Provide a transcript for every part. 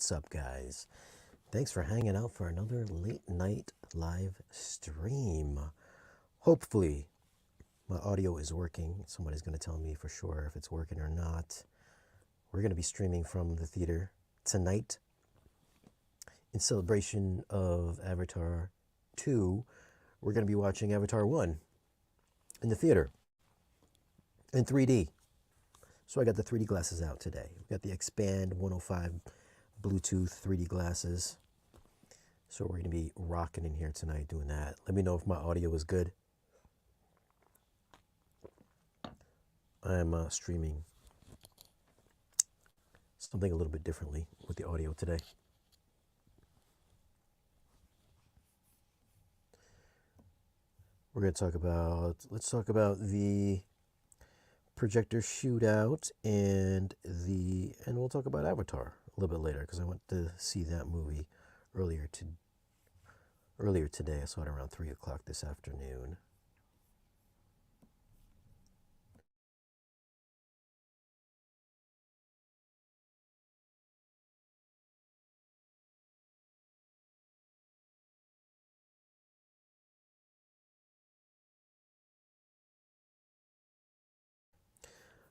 What's up, guys? Thanks for hanging out for another late night live stream. Hopefully, my audio is working. Somebody's going to tell me for sure if it's working or not. We're going to be streaming from the theater tonight in celebration of Avatar 2. We're going to be watching Avatar 1 in the theater in 3D. So I got the 3D glasses out today. We got the Expand 105 Bluetooth 3D glasses. So we're going to be rocking in here tonight doing that. Let me know if my audio is good. I'm streaming something a little bit differently with the audio today. We're going to let's talk about the Projector Shootout and we'll talk about Avatar a little bit later because I went to see that movie earlier today. I saw it around 3 o'clock this afternoon.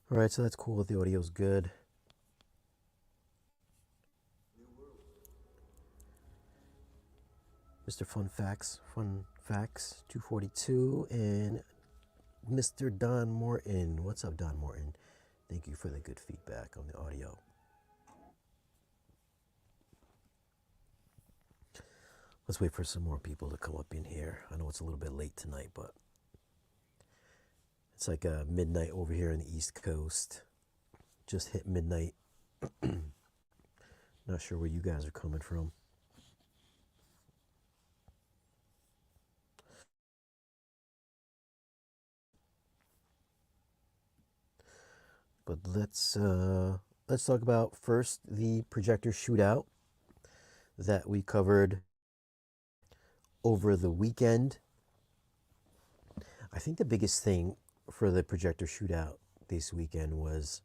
All right, so that's cool. The audio's good. Mr. Fun Facts 242, and Mr. Don Morton. What's up, Don Morton? Thank you for the good feedback on the audio. Let's wait for some more people to come up in here. I know it's a little bit late tonight, but it's like midnight over here on the East Coast. Just hit midnight. Not sure where you guys are coming from. But let's talk about first the Projector Shootout that we covered over the weekend. I think the biggest thing for the Projector Shootout this weekend was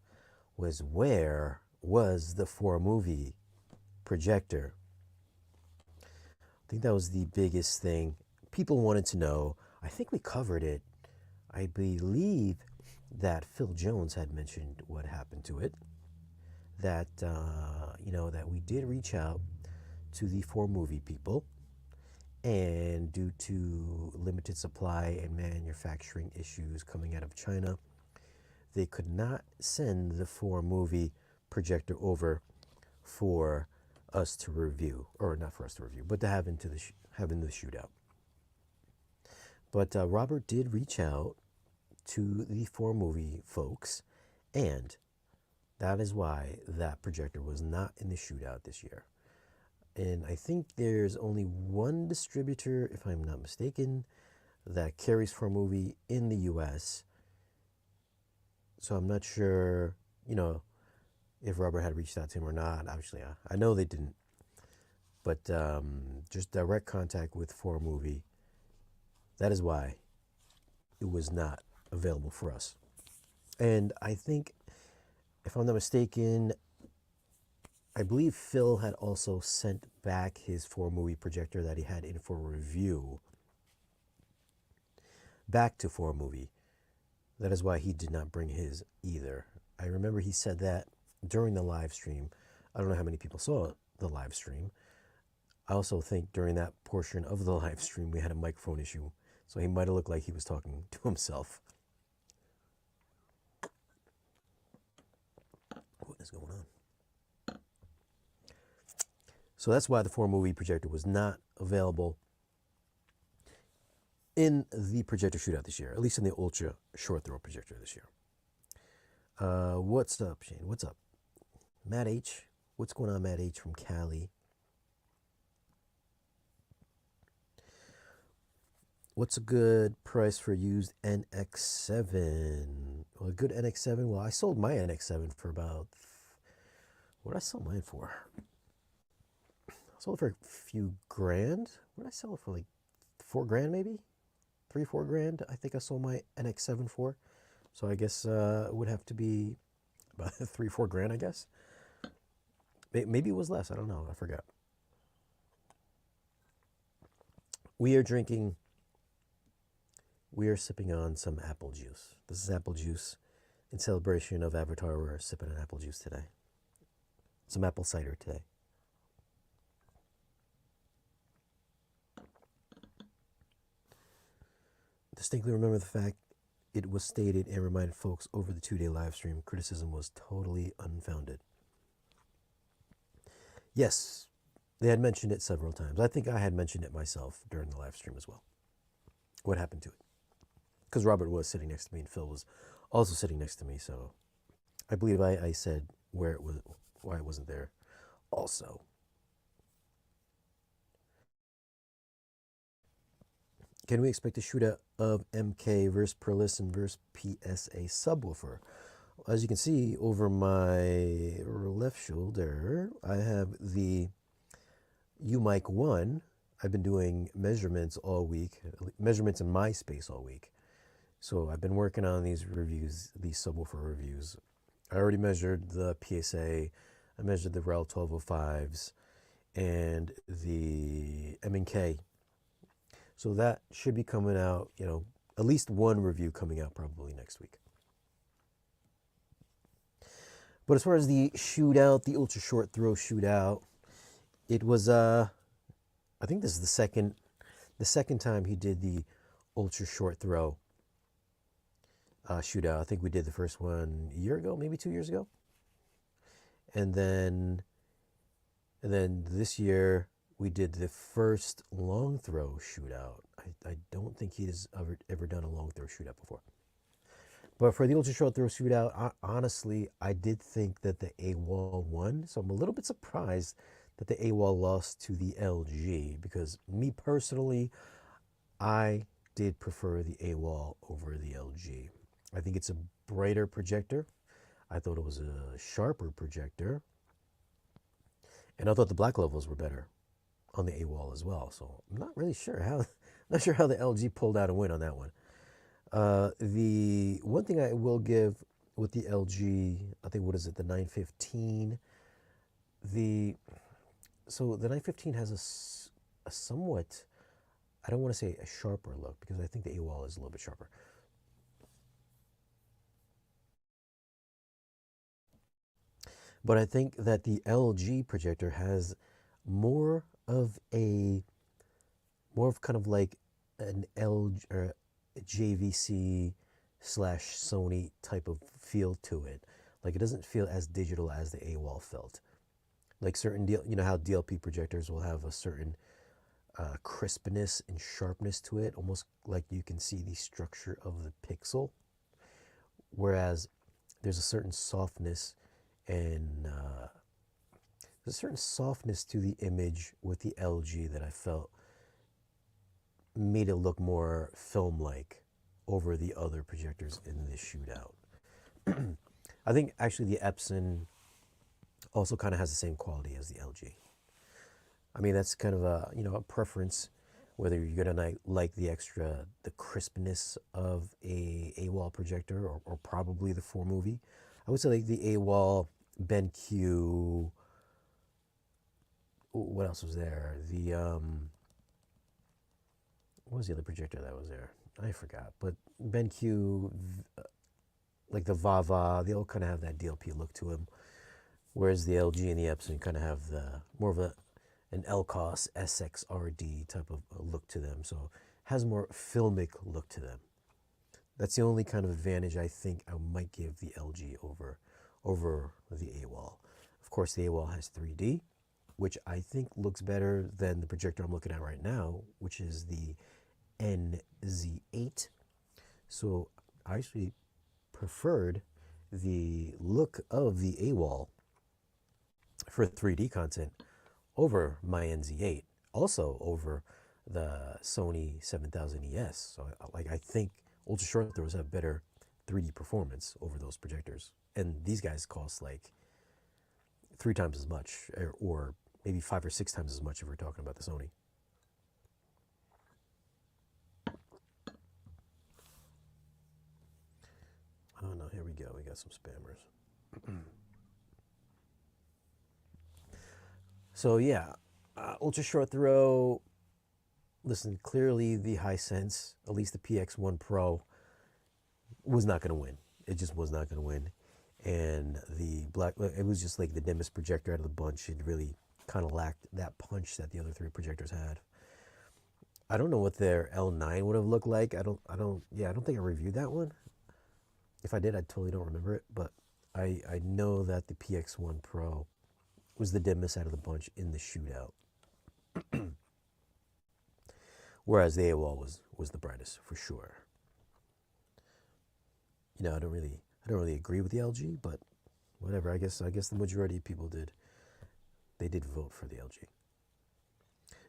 where was the 4-movie projector? I think that was the biggest thing people wanted to know. I think we covered it. I believe that Phil Jones had mentioned what happened to it. That that we did reach out to the 4-movie people, and due to limited supply and manufacturing issues coming out of China, they could not send the 4-movie projector over for us to review, or not for us to review, but to have in the shootout. But Robert did reach out to the 4-movie folks, and that is why that projector was not in the shootout this year. And I think there's only one distributor, if I'm not mistaken, that carries 4-movie in the US. So I'm not sure, if Robert had reached out to him or not. Obviously, I know they didn't. But just direct contact with 4-movie, that is why it was not available for us. And I think, if I'm not mistaken, I believe Phil had also sent back his 4-movie projector that he had in for review back to 4-movie. That is why he did not bring his either. I remember he said that during the live stream. I don't know how many people saw the live stream. I also think during that portion of the live stream we had a microphone issue, so he might have looked like he was talking to himself. What is going on? So that's why the 4-movie projector was not available in the Projector Shootout this year, at least in the Ultra Short Throw projector this year. What's up, Shane? What's up? Matt H. What's going on, Matt H. from Cali? What's a good price for used NX7? Well, a good NX7. Well, I sold my NX7 for about, what did I sell mine for? I sold it for a few grand. What did I sell it for? Like $4,000 maybe? 3-4 grand. I think I sold my NX7 for. So I guess it would have to be about 3-4 grand, I guess. Maybe it was less. I don't know. I forgot. We are drinking, we are sipping on some apple juice. This is apple juice. In celebration of Avatar, we're sipping on apple juice today. Some apple cider today. Distinctly remember the fact it was stated and reminded folks over the 2-day live stream criticism was totally unfounded. Yes, they had mentioned it several times. I think I had mentioned it myself during the live stream as well. What happened to it? Because Robert was sitting next to me and Phil was also sitting next to me, so I believe I said where it was, why it wasn't there also. Can we expect a shootout of MK versus Perlis versus PSA subwoofer? As you can see over my left shoulder, I have the UMic 1. I've been doing measurements all week, measurements in my space all week. So I've been working on these reviews, these subwoofer reviews. I already measured the PSA, I measured the REL 1205s, and the M&K. So that should be coming out, at least one review coming out probably next week. But as far as the shootout, the ultra short throw shootout, it was I think this is the second time he did the ultra short throw shootout. I think we did the first one a year ago, maybe 2 years ago. And then this year we did the first long throw shootout. I don't think he's ever done a long throw shootout before. But for the ultra short throw shootout, honestly, I did think that the AWOL won. So I'm a little bit surprised that the AWOL lost to the LG, because me personally, I did prefer the AWOL over the LG. I think it's a brighter projector. I thought it was a sharper projector. And I thought the black levels were better on the AWOL as well. So I'm not really sure how, not sure how the LG pulled out a win on that one. The one thing I will give with the LG, I think, what is it, the 915? So the 915 has a somewhat, I don't want to say a sharper look, because I think the AWOL is a little bit sharper. But I think that the LG projector has more of kind of like an LG or a JVC slash Sony type of feel to it. Like, it doesn't feel as digital as the AWOL felt. Like certain how DLP projectors will have a certain crispness and sharpness to it, almost like you can see the structure of the pixel. Whereas there's a certain softness and there's a certain softness to the image with the LG that I felt made it look more film-like over the other projectors in this shootout. I think actually the Epson also kind of has the same quality as the LG. I mean, that's kind of a a preference, whether you're gonna like the crispness of a AWOL projector or probably the 4-movie. I would say like the AWOL, BenQ. What else was there? The what was the other projector that was there? I forgot. But BenQ, like the Vava, they all kind of have that DLP look to them. Whereas the LG and the Epson kind of have the more of an LCOS SXRD type of look to them. So it has more filmic look to them. That's the only kind of advantage I think I might give the LG over the AWOL. Of course, the AWOL has 3D, which I think looks better than the projector I'm looking at right now, which is the NZ8. So I actually preferred the look of the AWOL for 3D content over my NZ8, also over the Sony 7000 ES. So I think ultra short throws have better 3D performance over those projectors. And these guys cost like 3 times as much, or maybe 5 or 6 times as much if we're talking about the Sony. Oh no, here we go. We got some spammers. So yeah, ultra short throw. Listen, clearly the Hisense, at least the PX1 Pro, was not going to win. It just was not going to win. And the black, it was just like the dimmest projector out of the bunch. It really kind of lacked that punch that the other three projectors had. I don't know what their L9 would have looked like. I don't think I reviewed that one. If I did, I totally don't remember it. But I know that the PX1 Pro was the dimmest out of the bunch in the shootout. Whereas the AOL was the brightest for sure. I don't really agree with the LG, but whatever. I guess the majority of people did. They did vote for the LG.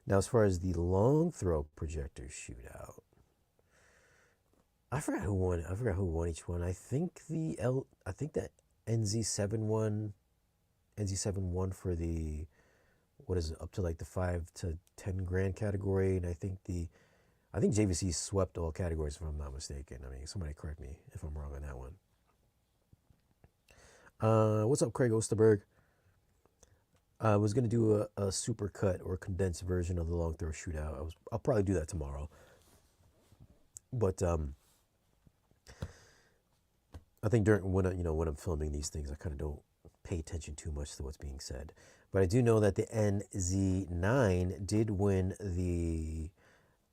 Now, as far as the long throw projector shootout, I forgot who won. I forgot who won each one. I think that NZ7 won for the, what is it, up to like the 5 to 10 grand category, and I think JVC swept all categories, if I'm not mistaken. I mean, somebody correct me if I'm wrong on that one. What's up, Craig Osterberg? I was going to do a super cut or condensed version of the long throw shootout. I'll probably do that tomorrow. But I think when I'm filming these things, I kind of don't pay attention too much to what's being said. But I do know that the NZ9 did win the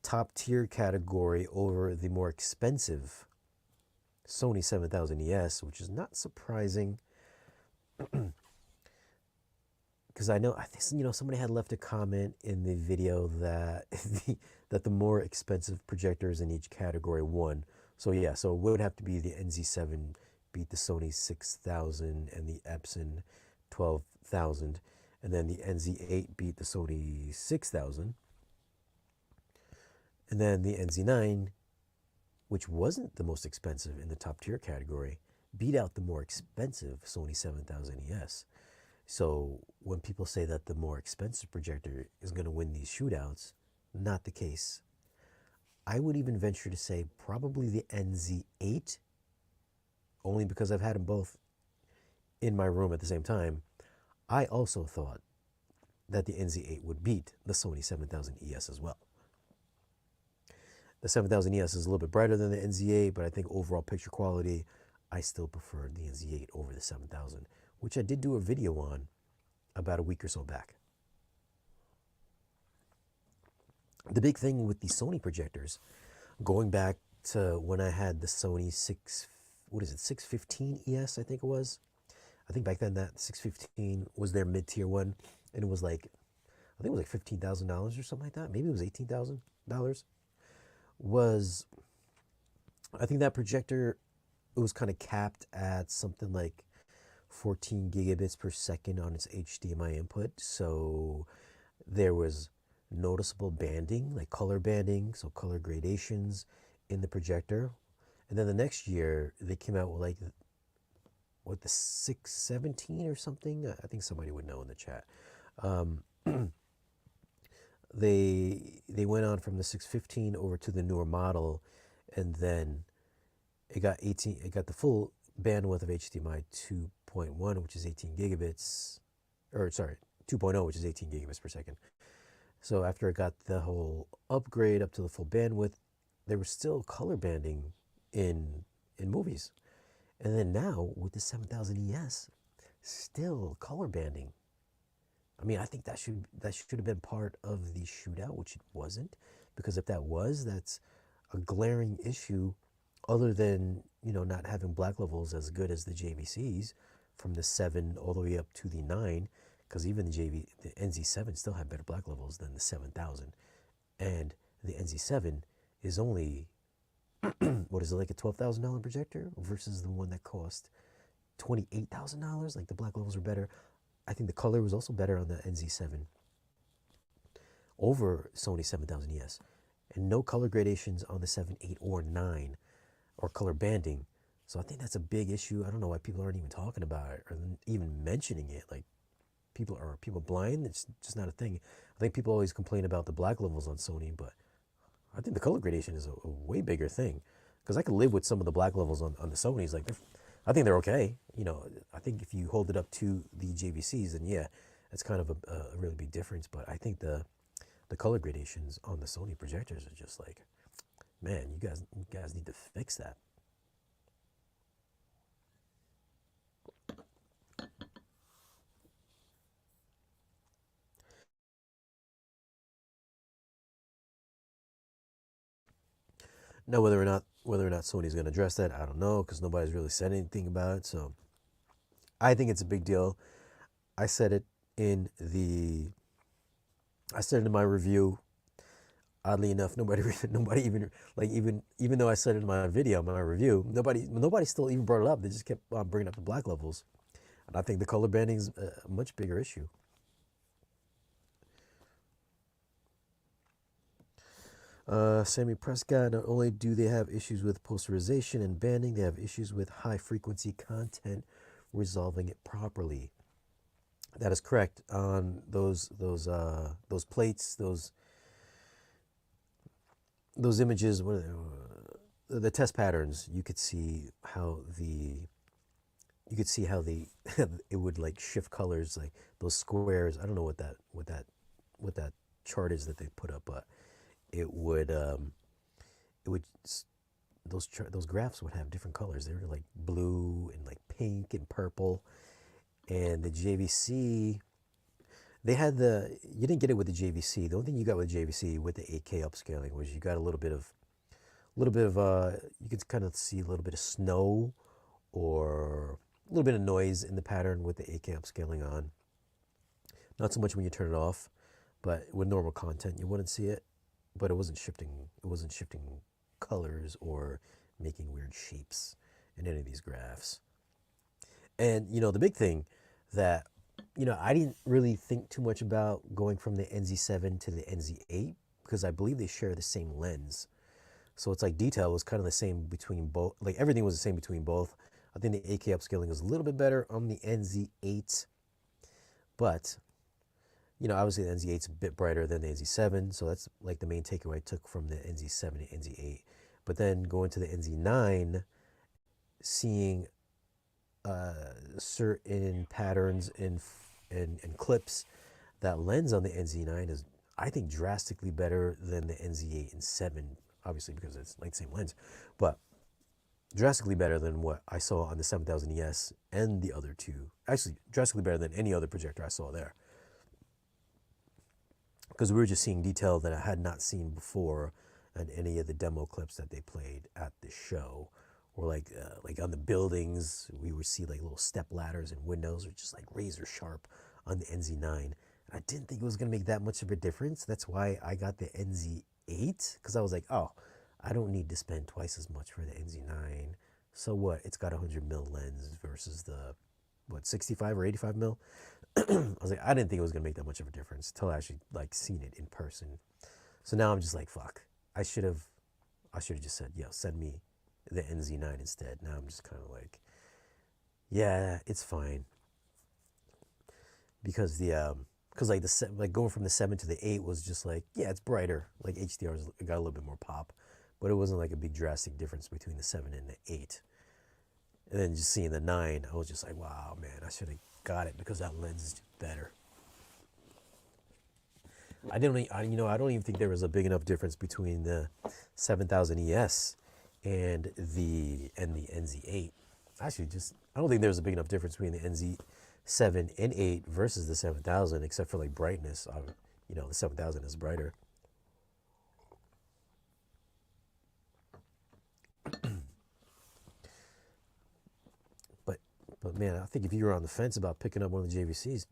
top tier category over the more expensive Sony 7000 ES, which is not surprising. Because I think somebody had left a comment in the video that that the more expensive projectors in each category won. So yeah, so it would have to be the NZ7 beat the Sony 6000 and the Epson 12,000, and then the NZ8 beat the Sony 6000, and then the NZ9, which wasn't the most expensive in the top tier category, beat out the more expensive Sony 7000 ES. So when people say that the more expensive projector is going to win these shootouts, not the case. I would even venture to say probably the NZ8, only because I've had them both in my room at the same time. I also thought that the NZ8 would beat the Sony 7000 ES as well. The 7000 ES is a little bit brighter than the NZ8, but I think overall picture quality, I still prefer the NZ8 over the 7000, which I did do a video on about a week or so back. The big thing with the Sony projectors, going back to when I had the Sony 615 ES, I think it was. I think back then that 615 was their mid-tier one, and it was like, I think it was like $15,000 or something like that. Maybe it was $18,000. I think that projector, it was kind of capped at something like 14 gigabits per second on its HDMI input. So there was noticeable banding, like color banding, so color gradations in the projector. And then the next year, they came out with like, what, the 617 or something? I think somebody would know in the chat. They went on from the 615 over to the newer model, and then it got the full bandwidth of HDMI 2.1, which is 18 gigabits, or sorry, 2.0, which is 18 gigabits per second. So after it got the whole upgrade up to the full bandwidth, there was still color banding in movies. And then now with the 7000 ES, still color banding. I mean, I think that should have been part of the shootout, which it wasn't, because if that was, that's a glaring issue. Other than not having black levels as good as the JVCs from the 7 all the way up to the 9, because even the NZ7 still had better black levels than the 7000, and the NZ7 is only what is it, like a $12,000 projector versus the one that cost $28,000. Like the black levels were better. I think the color was also better on the NZ7 over Sony 7000 ES, and no color gradations on the 7, 8, or 9, or color banding. So I think that's a big issue. I don't know why people aren't even talking about it or even mentioning it. Like, are people blind? It's just not a thing. I think people always complain about the black levels on Sony, but I think the color gradation is a way bigger thing, because I could live with some of the black levels on the Sonys. Like, I think they're okay. I think if you hold it up to the JVCs, then yeah, That's kind of a really big difference. But I think the color gradations on the Sony projectors are just like, man, you guys need to fix that. Now, whether or not Sony's going to address that, I don't know, because nobody's really said anything about it. So I think it's a big deal. I said it in the I said it in my review. Oddly enough, nobody even like even though I said it in my video, my review, nobody still even brought it up. They just kept on bringing up the black levels, and I think the color banding is a much bigger issue. Sammy Prescott, not only do they have issues with posterization and banding, they have issues with high frequency content resolving it properly. That is correct. On those plates, those images, the test patterns, you could see how the it would like shift colors, like those squares. I don't know what that chart is that they put up, but it would it would those graphs would have different colors. They were like blue and like pink and purple, and the JVC, they had you didn't get it with the JVC. The only thing you got with JVC with the 8K upscaling was you got a little bit of you could kind of see a little bit of snow or a little bit of noise in the pattern with the 8K upscaling on. Not so much when you turn it off, but with normal content you wouldn't see it. But it wasn't shifting. It wasn't shifting colors or making weird shapes in any of these graphs. And the big thing that I didn't really think too much about going from the NZ7 to the NZ8 because I believe they share the same lens. So it's like detail was kind of the same between both. Like everything was the same between both. I think the 8K upscaling is a little bit better on the NZ8, but obviously the NZ8 is a bit brighter than the NZ7, so that's like the main takeaway I took from the NZ7 to NZ8. But then going to the NZ9, seeing certain patterns in clips, that lens on the NZ9 is, I think, drastically better than the NZ8 and 7, obviously because it's like the same lens, but drastically better than what I saw on the 7000 ES and the other two. Actually, drastically better than any other projector I saw there. Because we were just seeing detail that I had not seen before in any of the demo clips that they played at the show. Or like on the buildings, we would see like little step ladders and windows, or just like razor sharp on the NZ9. I didn't think it was gonna make that much of a difference. That's why I got the NZ8, because I was like, oh, I don't need to spend twice as much for the NZ9. So what? It's got a 100 mil lens versus the 65 or 85 mil. I was like, I didn't think it was gonna make that much of a difference until I actually like seen it in person. So now I'm just like, fuck. I should have just said, yo, send me the NZ9 instead. Now I'm just kind of like, yeah, it's fine, because like going from the 7 to the 8 was just like, yeah, it's brighter. Like HDR's got a little bit more pop, but it wasn't like a big drastic difference between the 7 and the 8. And then just seeing the 9, I was just like, wow, man, I should have got it because that lens is just better. I don't even think there was a big enough difference between the 7000 ES and the NZ8. Actually, I don't think there's a big enough difference between the NZ7 and 8 versus the 7000, except for like brightness. The 7000 is brighter. But man, I think if you were on the fence about picking up one of the JVCs,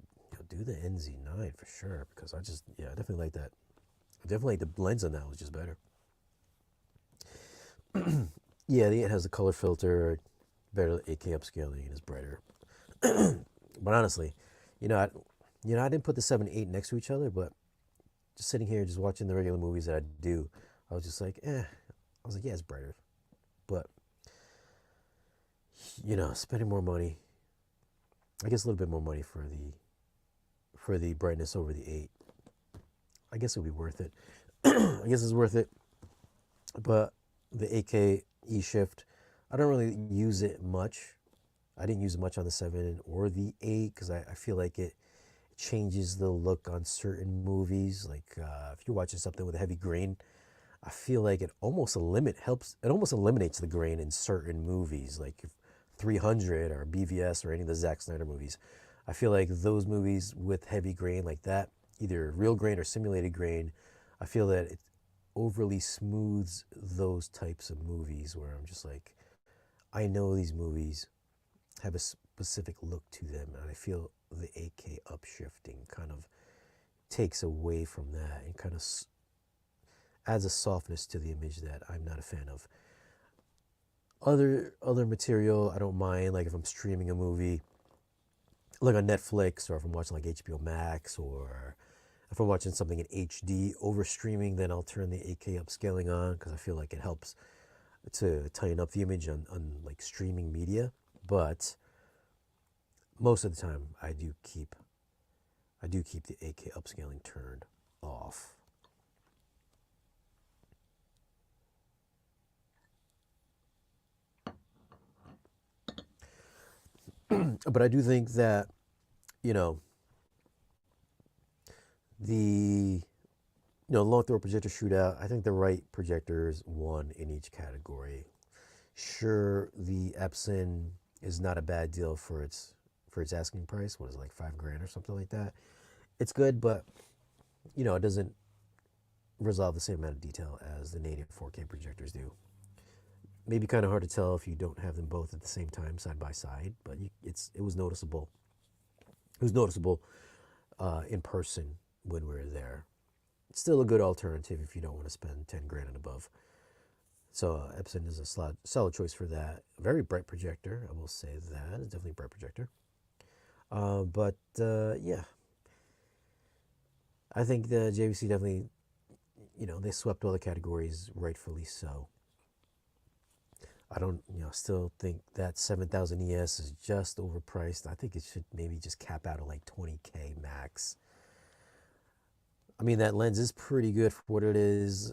do the NZ9 for sure, because I definitely like that. I definitely like the lens on that was just better. Yeah, the 8 has the color filter, better 8K upscaling, and is brighter. But honestly, I didn't put the 7 and 8 next to each other, but just sitting here, just watching the regular movies that I do, I was just like, I was like, yeah, it's brighter. But, spending more money, I guess a little bit more money for the brightness over the 8. I guess it would be worth it. I guess it's worth it. But the 8K E-shift, I don't really use it much. I didn't use it much on the 7 or the 8 because I feel like it changes the look on certain movies. Like if you're watching something with a heavy grain, I feel like it almost eliminates the grain in certain movies, like 300 or BVS or any of the Zack Snyder movies. I feel like those movies with heavy grain like that, either real grain or simulated grain, I feel that it overly smooths those types of movies where I'm just like, I know these movies have a specific look to them, and I feel the 8K upshifting kind of takes away from that and kind of adds a softness to the image that I'm not a fan of. Other material I don't mind, like if I'm streaming a movie, like on Netflix, or if I'm watching like HBO Max, or if I'm watching something in HD over streaming, then I'll turn the 8K upscaling on because I feel like it helps to tighten up the image on like streaming media. But most of the time, I do keep the 8K upscaling turned off. But I do think that, you know, the long throw projector shootout, I think the right projectors won in each category. Sure, the Epson is not a bad deal for its asking price. What is it, like $5,000 or something like that? It's good, but it doesn't resolve the same amount of detail as the native 4K projectors do. Maybe kind of hard to tell if you don't have them both at the same time, side by side, but it was noticeable. It was noticeable in person when we were there. It's still a good alternative if you don't want to spend $10,000 and above. So Epson is a solid choice for that. Very bright projector, I will say that. It's definitely a bright projector. But yeah, I think the JVC definitely, they swept all the categories, rightfully so. I don't, still think that 7000 ES is just overpriced. I think it should maybe just cap out at like 20K max. I mean, that lens is pretty good for what it is.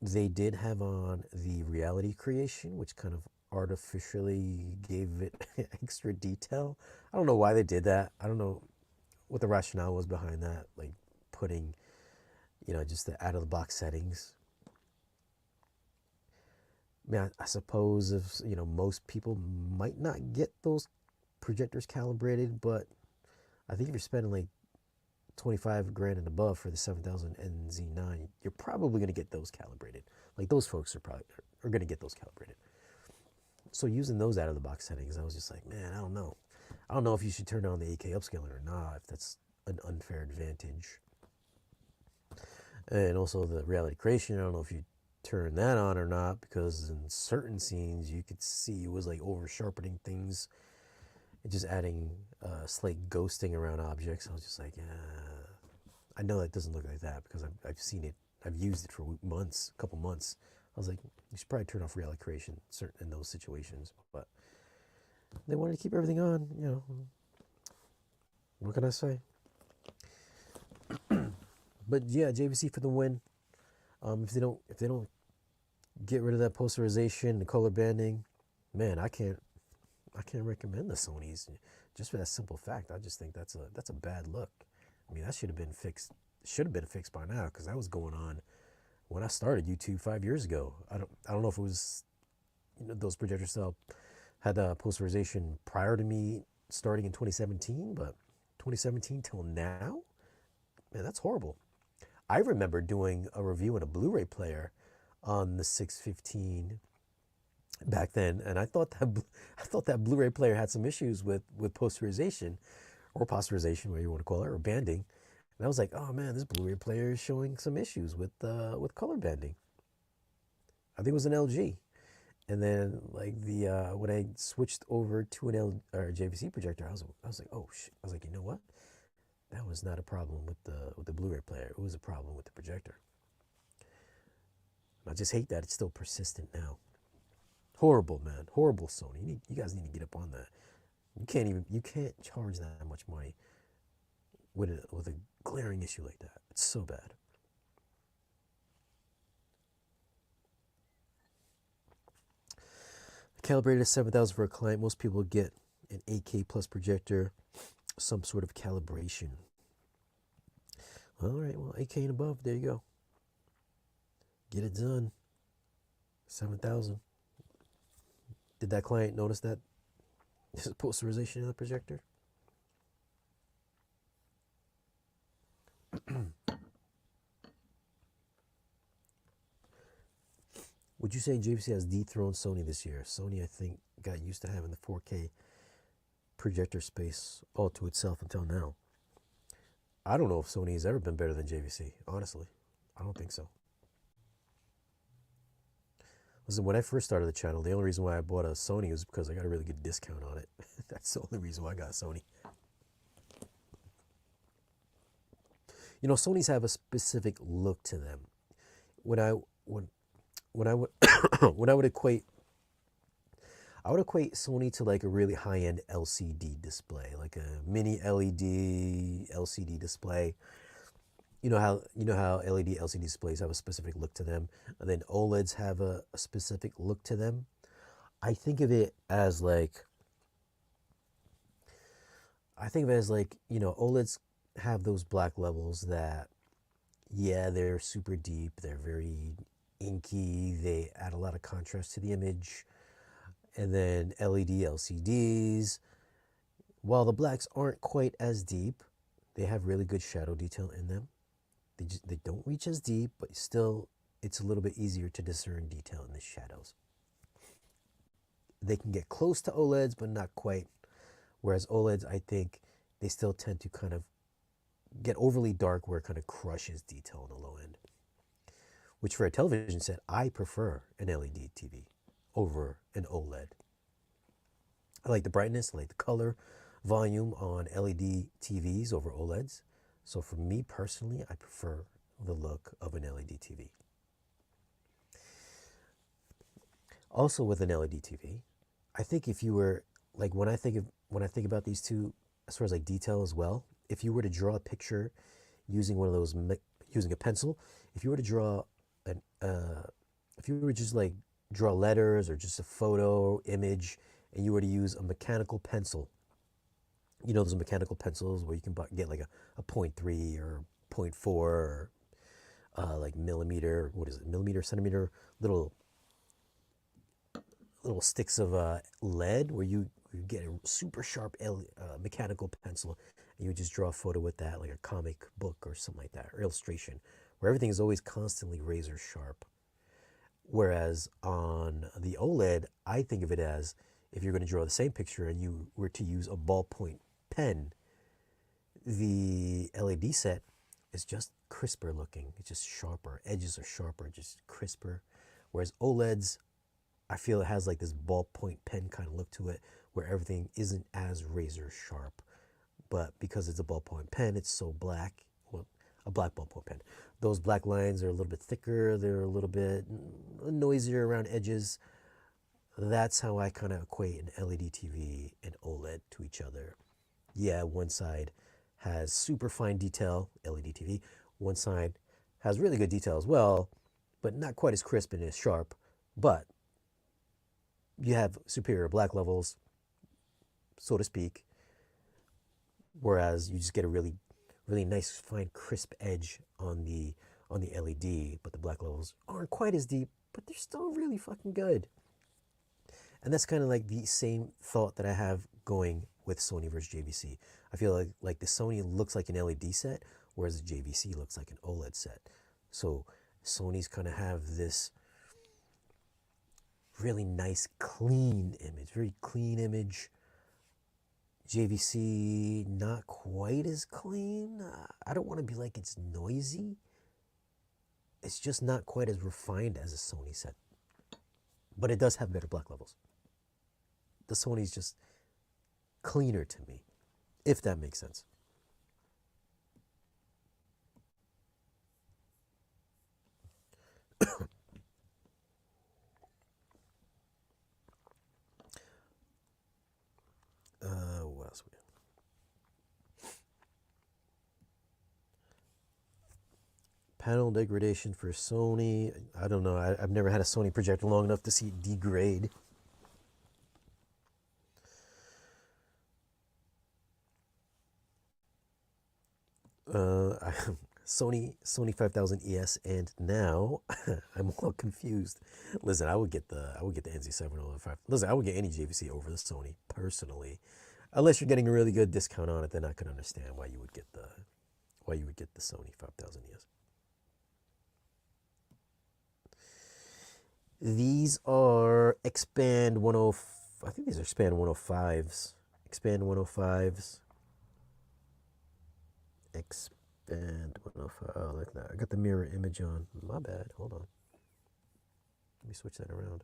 They did have on the reality creation, which kind of artificially gave it extra detail. I don't know why they did that. I don't know what the rationale was behind that, like putting, just the out of the box settings. I mean, I suppose if, most people might not get those projectors calibrated, but I think if you're spending like 25,000 and above for the 7000 NZ9, you're probably going to get those calibrated. Like those folks are going to get those calibrated. So using those out of the box settings, I was just like, man, I don't know. I don't know if you should turn on the 8K upscaler or not, if that's an unfair advantage. And also the reality creation, I don't know if you turn that on or not, because in certain scenes you could see it was like over sharpening things and just adding slight ghosting around objects. I was just like, I know that doesn't look like that because I've seen it. I've used it for months, a couple months. I was like, you should probably turn off reality creation in those situations. But they wanted to keep everything on, What can I say? But yeah, JVC for the win. If they don't get rid of that posterization, the color banding, man, I can't recommend the Sonys just for that simple fact. I just think that's a bad look. I mean, that should have been fixed. Should have been fixed by now because that was going on when I started YouTube 5 years ago. I don't know if it was those projector style had posterization prior to me starting in 2017, but 2017 till now, man, that's horrible. I remember doing a review on a Blu-ray player on the 615 back then, and I thought that Blu-ray player had some issues with posterization or posterization, whatever you want to call it, or banding. And I was like, oh man, this Blu-ray player is showing some issues with color banding. I think it was an LG. And then like when I switched over to an JVC projector, I was like, oh shit. I was like, you know what? That was not a problem with the Blu-ray player. It was a problem with the projector. I just hate that it's still persistent now. Horrible, man. Horrible, Sony. You guys need to get up on that. You can't charge that much money with a glaring issue like that. It's so bad. Calibrated at 7000 for a client. Most people get an 8K plus projector, some sort of calibration. All right, well, 8K and above, there you go. Get it done. 7,000. Did that client notice that posterization of the projector? Would you say JVC has dethroned Sony this year? Sony, I think, got used to having the 4K projector space all to itself until now. I don't know if Sony's ever been better than JVC, honestly. I don't think so. Listen, when I first started the channel, the only reason why I bought a Sony was because I got a really good discount on it. That's the only reason why I got a Sony. You know, Sonys have a specific look to them. When I when when I would when I would equate Sony to like a really high-end LCD display, like a mini LED LCD display. You know how LED LCD displays have a specific look to them, and then OLEDs have a specific look to them. I think of it as like OLEDs have those black levels that, yeah, they're super deep, they're very inky, they add a lot of contrast to the image. And then LED LCDs, while the blacks aren't quite as deep, they have really good shadow detail in them. They don't reach as deep, but still it's a little bit easier to discern detail in the shadows. They can get close to OLEDs, but not quite. Whereas OLEDs, I think they still tend to kind of get overly dark where it kind of crushes detail on the low end. Which for a television set, I prefer an LED TV over an OLED. I like the brightness, I like the color, volume on LED TVs over OLEDs. So for me personally, I prefer the look of an LED TV. Also with an LED TV, I think if you were like when I think about these two, as far as like detail as well, if you were to draw a picture using one of those using a pencil, if you were to draw an if you were to just like draw letters or just a photo image, and you were to use a mechanical pencil, you know those mechanical pencils where you can get like a 0.3 or 0.4 or like millimeter, what is it, millimeter, centimeter, little sticks of lead where you get a super sharp mechanical pencil, and you would just draw a photo with that, like a comic book or something like that, or illustration, where everything is always constantly razor sharp. Whereas on the OLED, I think of it as if you're going to draw the same picture and you were to use a ballpoint pen, the LED set is just crisper looking. It's just sharper. Edges are sharper, just crisper. Whereas OLEDs, I feel it has like this ballpoint pen kind of look to it where everything isn't as razor sharp. But because it's a ballpoint pen, it's so black. Well, a black ballpoint pen. Those black lines are a little bit thicker. They're a little bit noisier around edges. That's how I kind of equate an LED TV and OLED to each other. Yeah, one side has super fine detail, LED TV. One side has really good detail as well, but not quite as crisp and as sharp. But you have superior black levels, so to speak, whereas you just get a really nice, fine, crisp edge on the LED, but the black levels aren't quite as deep, but they're still really fucking good. And that's kind of like the same thought that I have going with Sony versus JVC. I feel like the Sony looks like an LED set, whereas the JVC looks like an OLED set. So Sony's kind of have this really nice, clean image, very clean image. JVC, not quite as clean. I don't want to be like it's noisy. It's just not quite as refined as a Sony set. But it does have better black levels. The Sony's just cleaner to me, if that makes sense. What else we have? Panel degradation for Sony. I don't know. I've never had a Sony projector long enough to see it degrade. Sony 5000 ES, and now I'm all confused. Listen, I would get the NZ7 over the 5. Listen, I would get any JVC over the Sony personally, unless you're getting a really good discount on it. Then I can understand why you would get the Sony 5000 ES. These are Expand 10. I think these are Expand 105s. Expand 105s. Expand 105. Oh, look at that. I got the mirror image on. My bad. Hold on. Let me switch that around.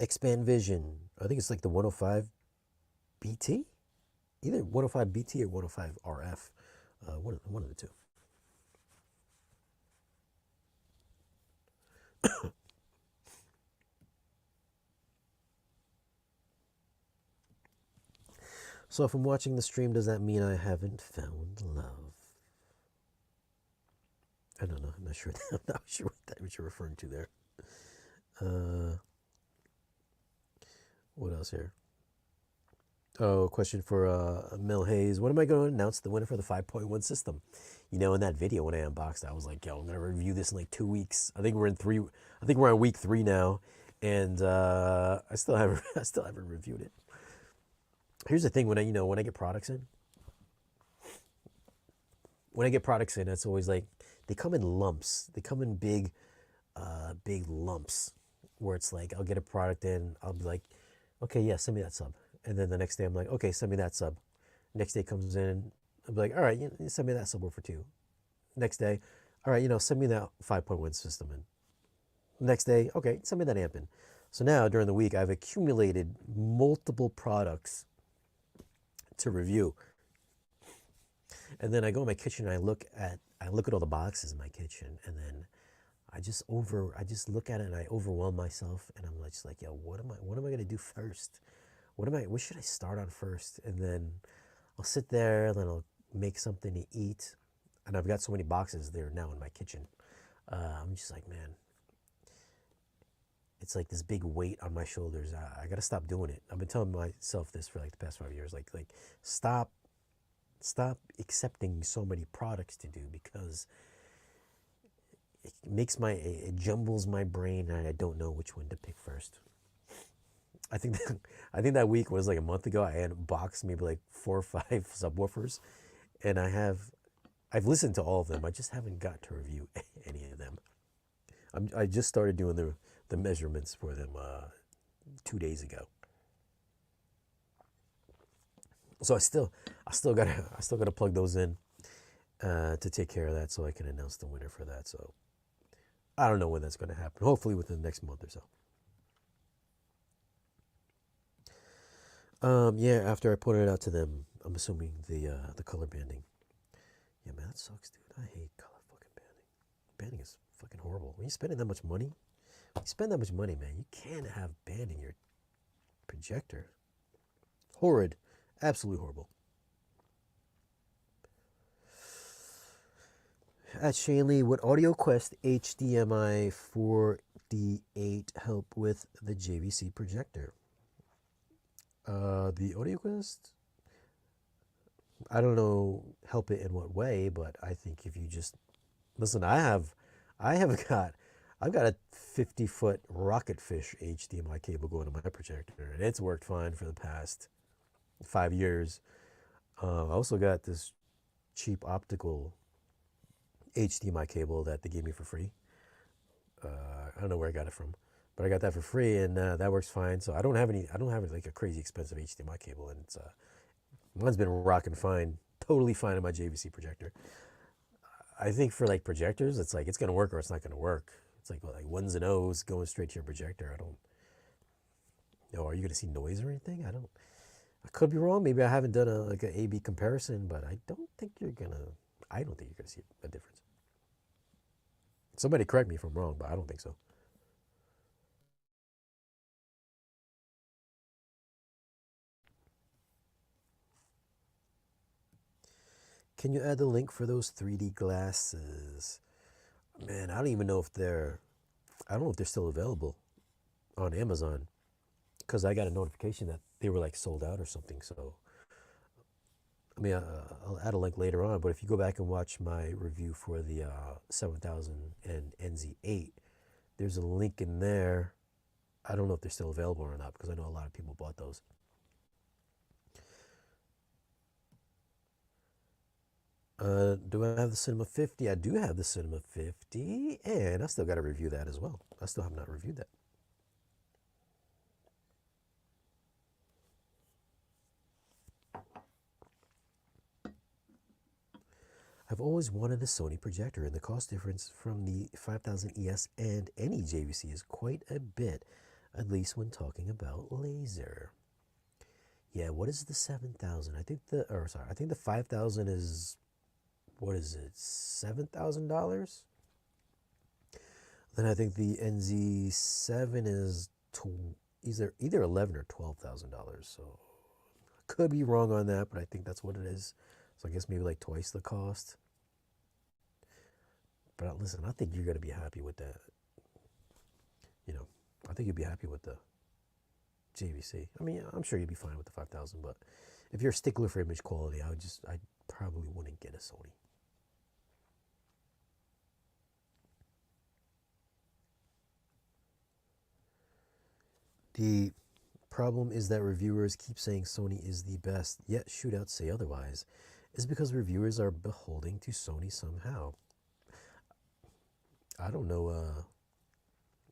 Expand Vision. I think it's like the 105 BT? Either 105 BT or 105 RF. One of the two. So if I'm watching the stream, does that mean I haven't found love? I don't know. I'm not sure. I'm not sure what you're referring to there. What else here? Oh, question for Mel Hayes. When am I going to announce the winner for the 5.1 system? You know, in that video when I unboxed, I was like, "Yo, I'm gonna review this in like 2 weeks." I think we're on week 3 now, and I still haven't reviewed it. Here's the thing: when I get products in, it's always like they come in lumps. They come in big lumps, where it's like I'll get a product in, I'll be like, "Okay, yeah, send me that sub," and then the next day I'm like, "Okay, send me that sub." Next day comes in, I'll be like, "All right, you send me that subwoofer too." Next day, "All right, send me that 5.1 system in." Next day, "Okay, send me that amp in." So now during the week, I've accumulated multiple products to review, and then I go in my kitchen and I look at all the boxes in my kitchen, and then I just look at it and I overwhelm myself, and I'm just like, "Yo, what am I gonna do first? What should I start on first?" And then I'll sit there, and then I'll make something to eat, and I've got so many boxes there now in my kitchen. I'm just like, man, it's like this big weight on my shoulders. I gotta stop doing it. I've been telling myself this for like the past 5 years. Like stop accepting so many products to do, because it jumbles my brain, and I don't know which one to pick first. I think that week was like a month ago. I unboxed maybe like 4 or 5 subwoofers, and I've listened to all of them. I just haven't got to review any of them. I just started doing the measurements for them 2 days ago. So I still gotta plug those in to take care of that, so I can announce the winner for that. So I don't know when that's going to happen. Hopefully within the next month or so. Yeah, after I put it out to them, I'm assuming the color banding. Yeah, man, that sucks, dude. I hate color fucking banding. Banding is fucking horrible. When you're spending that much money, man, you can't have banding your projector. Horrid. Absolutely horrible. At Shanley, would AudioQuest HDMI 4D8 help with the JVC projector? The AudioQuest, I don't know, help it in what way, but I think if you just listen, I've got a 50-foot Rocketfish HDMI cable going to my projector, and it's worked fine for the past 5 years. I also got this cheap optical HDMI cable that they gave me for free. I don't know where I got it from, but I got that for free, and that works fine. So I don't have like a crazy expensive HDMI cable, and mine's been rocking fine, totally fine on my JVC projector. I think for like projectors, it's like it's gonna work or it's not gonna work. It's like ones and O's going straight to your projector. I don't know. Are you gonna see noise or anything? I could be wrong. Maybe I haven't done an A/B comparison, but I don't think you're gonna see a difference. Somebody correct me if I'm wrong, but I don't think so. Can you add the link for those 3D glasses? Man, I don't even know if they're still available on Amazon, because I got a notification that they were like sold out or something. So I mean, I'll add a link later on, but if you go back and watch my review for the 7000 and NZ8, there's a link in there. I don't know if they're still available or not because I know a lot of people bought those. Do I have the Cinema 50? I do have the Cinema 50, and I still got to review that as well. I still have not reviewed that. I've always wanted a Sony projector, and the cost difference from the 5000 ES and any JVC is quite a bit, at least when talking about laser. Yeah, what is the 7000? I think I think the 5000 is, what is it, $7,000? Then I think the NZ7 is either 11 or $12,000. So could be wrong on that, but I think that's what it is. So I guess maybe like twice the cost. But listen, I think you're gonna be happy with that. You know, I think you'll be happy with the JVC. I mean, I'm sure you'll be fine with the 5000, but if you're a stickler for image quality, I probably wouldn't get a Sony. The problem is that reviewers keep saying Sony is the best, yet shootouts say otherwise. Is because reviewers are beholden to Sony somehow. I don't know.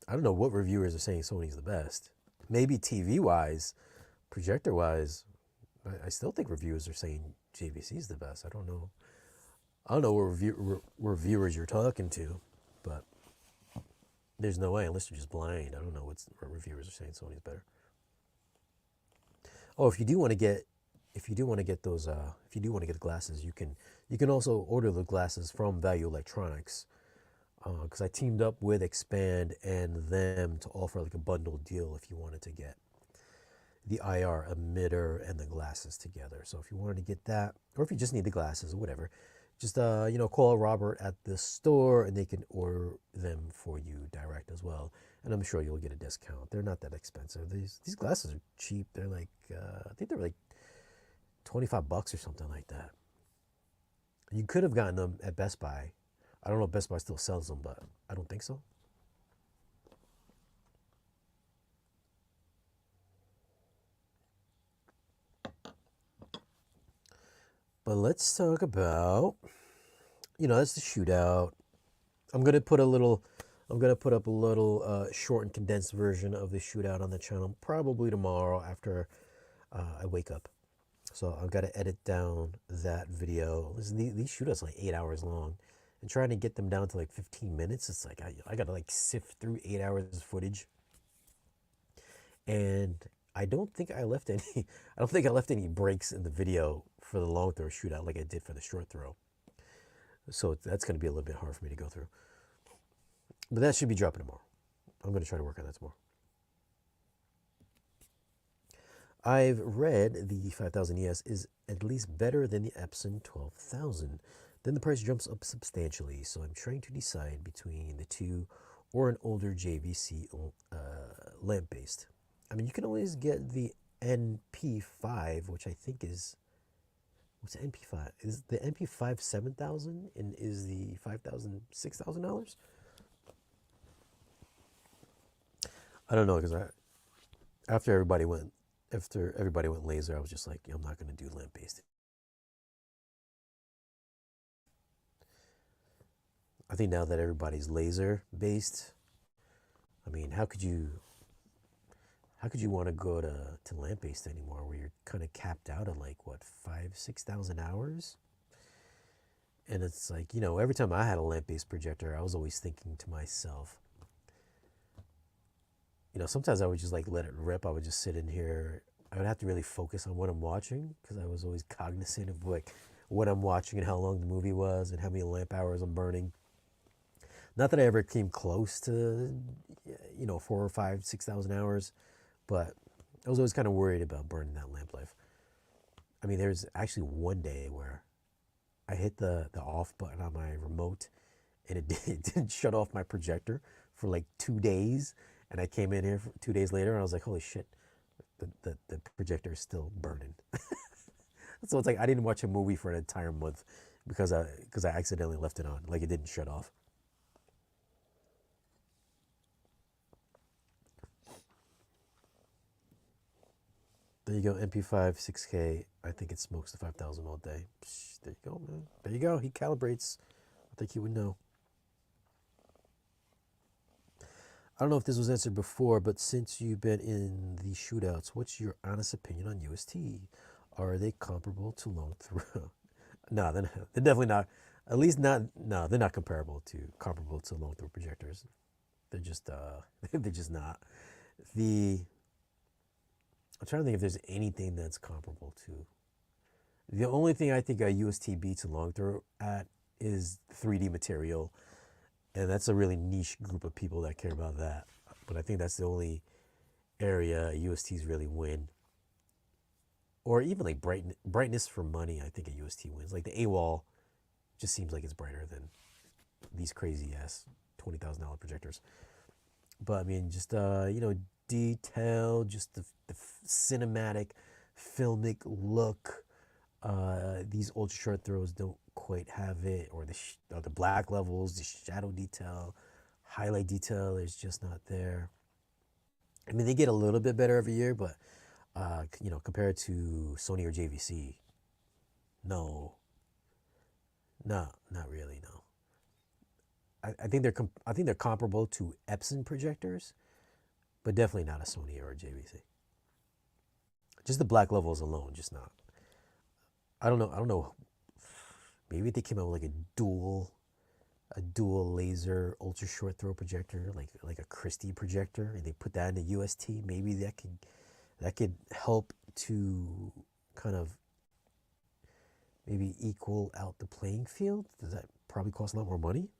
I don't know what reviewers are saying Sony's the best. Maybe TV wise, projector wise, I still think reviewers are saying JVC is the best. I don't know. I don't know what reviewers you're talking to, but there's no way unless you're just blind. I don't know what reviewers are saying Sony's better. Oh, if you do want to get those, if you do want to get the glasses, you can also order the glasses from Value Electronics, because I teamed up with Expand and them to offer like a bundle deal if you wanted to get the IR emitter and the glasses together. So if you wanted to get that, or if you just need the glasses or whatever, just call Robert at the store and they can order them for you direct as well. And I'm sure you'll get a discount. They're not that expensive. These glasses are cheap. They're like I think they're like $25 or something like that. You could have gotten them at Best Buy. I don't know if Best Buy still sells them, but I don't think so. But let's talk about, that's the shootout. I'm gonna put up a little short and condensed version of the shootout on the channel probably tomorrow after I wake up. So I've got to edit down that video. Listen, these shootouts are like 8 hours long, and trying to get them down to like 15 minutes, it's like I got to like sift through 8 hours of footage. And I don't think I left any breaks in the video for the long throw shootout like I did for the short throw. So that's going to be a little bit hard for me to go through. But that should be dropping tomorrow. I'm going to try to work on that tomorrow. I've read the 5000 ES is at least better than the Epson 12000. Then the price jumps up substantially, so I'm trying to decide between the two or an older JVC lamp-based. I mean, you can always get the NP5, which I think is, what's the NP5? Is the NP5 $7,000 and is the 5000 $6,000? I don't know, because after everybody went laser, I was just like, I'm not going to do lamp based. I think now that everybody's laser based, I mean, how could you want to go to lamp based anymore, where you're kind of capped out at like what, 5,000-6,000 hours? And it's like, every time I had a lamp based projector, I was always thinking to myself, sometimes I would just like let it rip. I would just sit in here. I would have to really focus on what I'm watching because I was always cognizant of like what I'm watching and how long the movie was and how many lamp hours I'm burning. Not that I ever came close to, 4,000 or 5,000, 6,000 hours, but I was always kind of worried about burning that lamp life. I mean, there's actually one day where I hit the off button on my remote and it didn't shut off my projector for like 2 days. And I came in here 2 days later and I was like, holy shit, The projector is still burning. So it's like I didn't watch a movie for an entire month because I accidentally left it on, like it didn't shut off. There you go, MP5 6K. I think it smokes the 5,000 all day. Psh, there you go, man. There you go. He calibrates. I think he would know. I don't know if this was answered before, but since you've been in the shootouts, what's your honest opinion on UST? Are they comparable to long throw? No, they're definitely not. At least not. No, they're not comparable to long throw projectors. They're just they're just not. The I'm trying to think if there's anything that's comparable to. The only thing I think a UST beats a long throw at is 3D material, and that's a really niche group of people that care about that. But I think that's the only area USTs really win. Or even like brightness for money, I think a UST wins. Like the AWOL just seems like it's brighter than these crazy ass $20,000 projectors. But I mean, just detail, just the cinematic, filmic look. These ultra short throws don't quite have it, or the black levels, the shadow detail, highlight detail is just not there. I mean, they get a little bit better every year, but compared to Sony or JVC, no, no, not really, no. I think they're comparable to Epson projectors, but definitely not a Sony or a JVC. Just the black levels alone, just not. I don't know. I don't know. Maybe they came out with like a dual laser ultra short throw projector, like a Christie projector, and they put that in the UST. Maybe that could help to kind of maybe equal out the playing field. Does that probably cost a lot more money?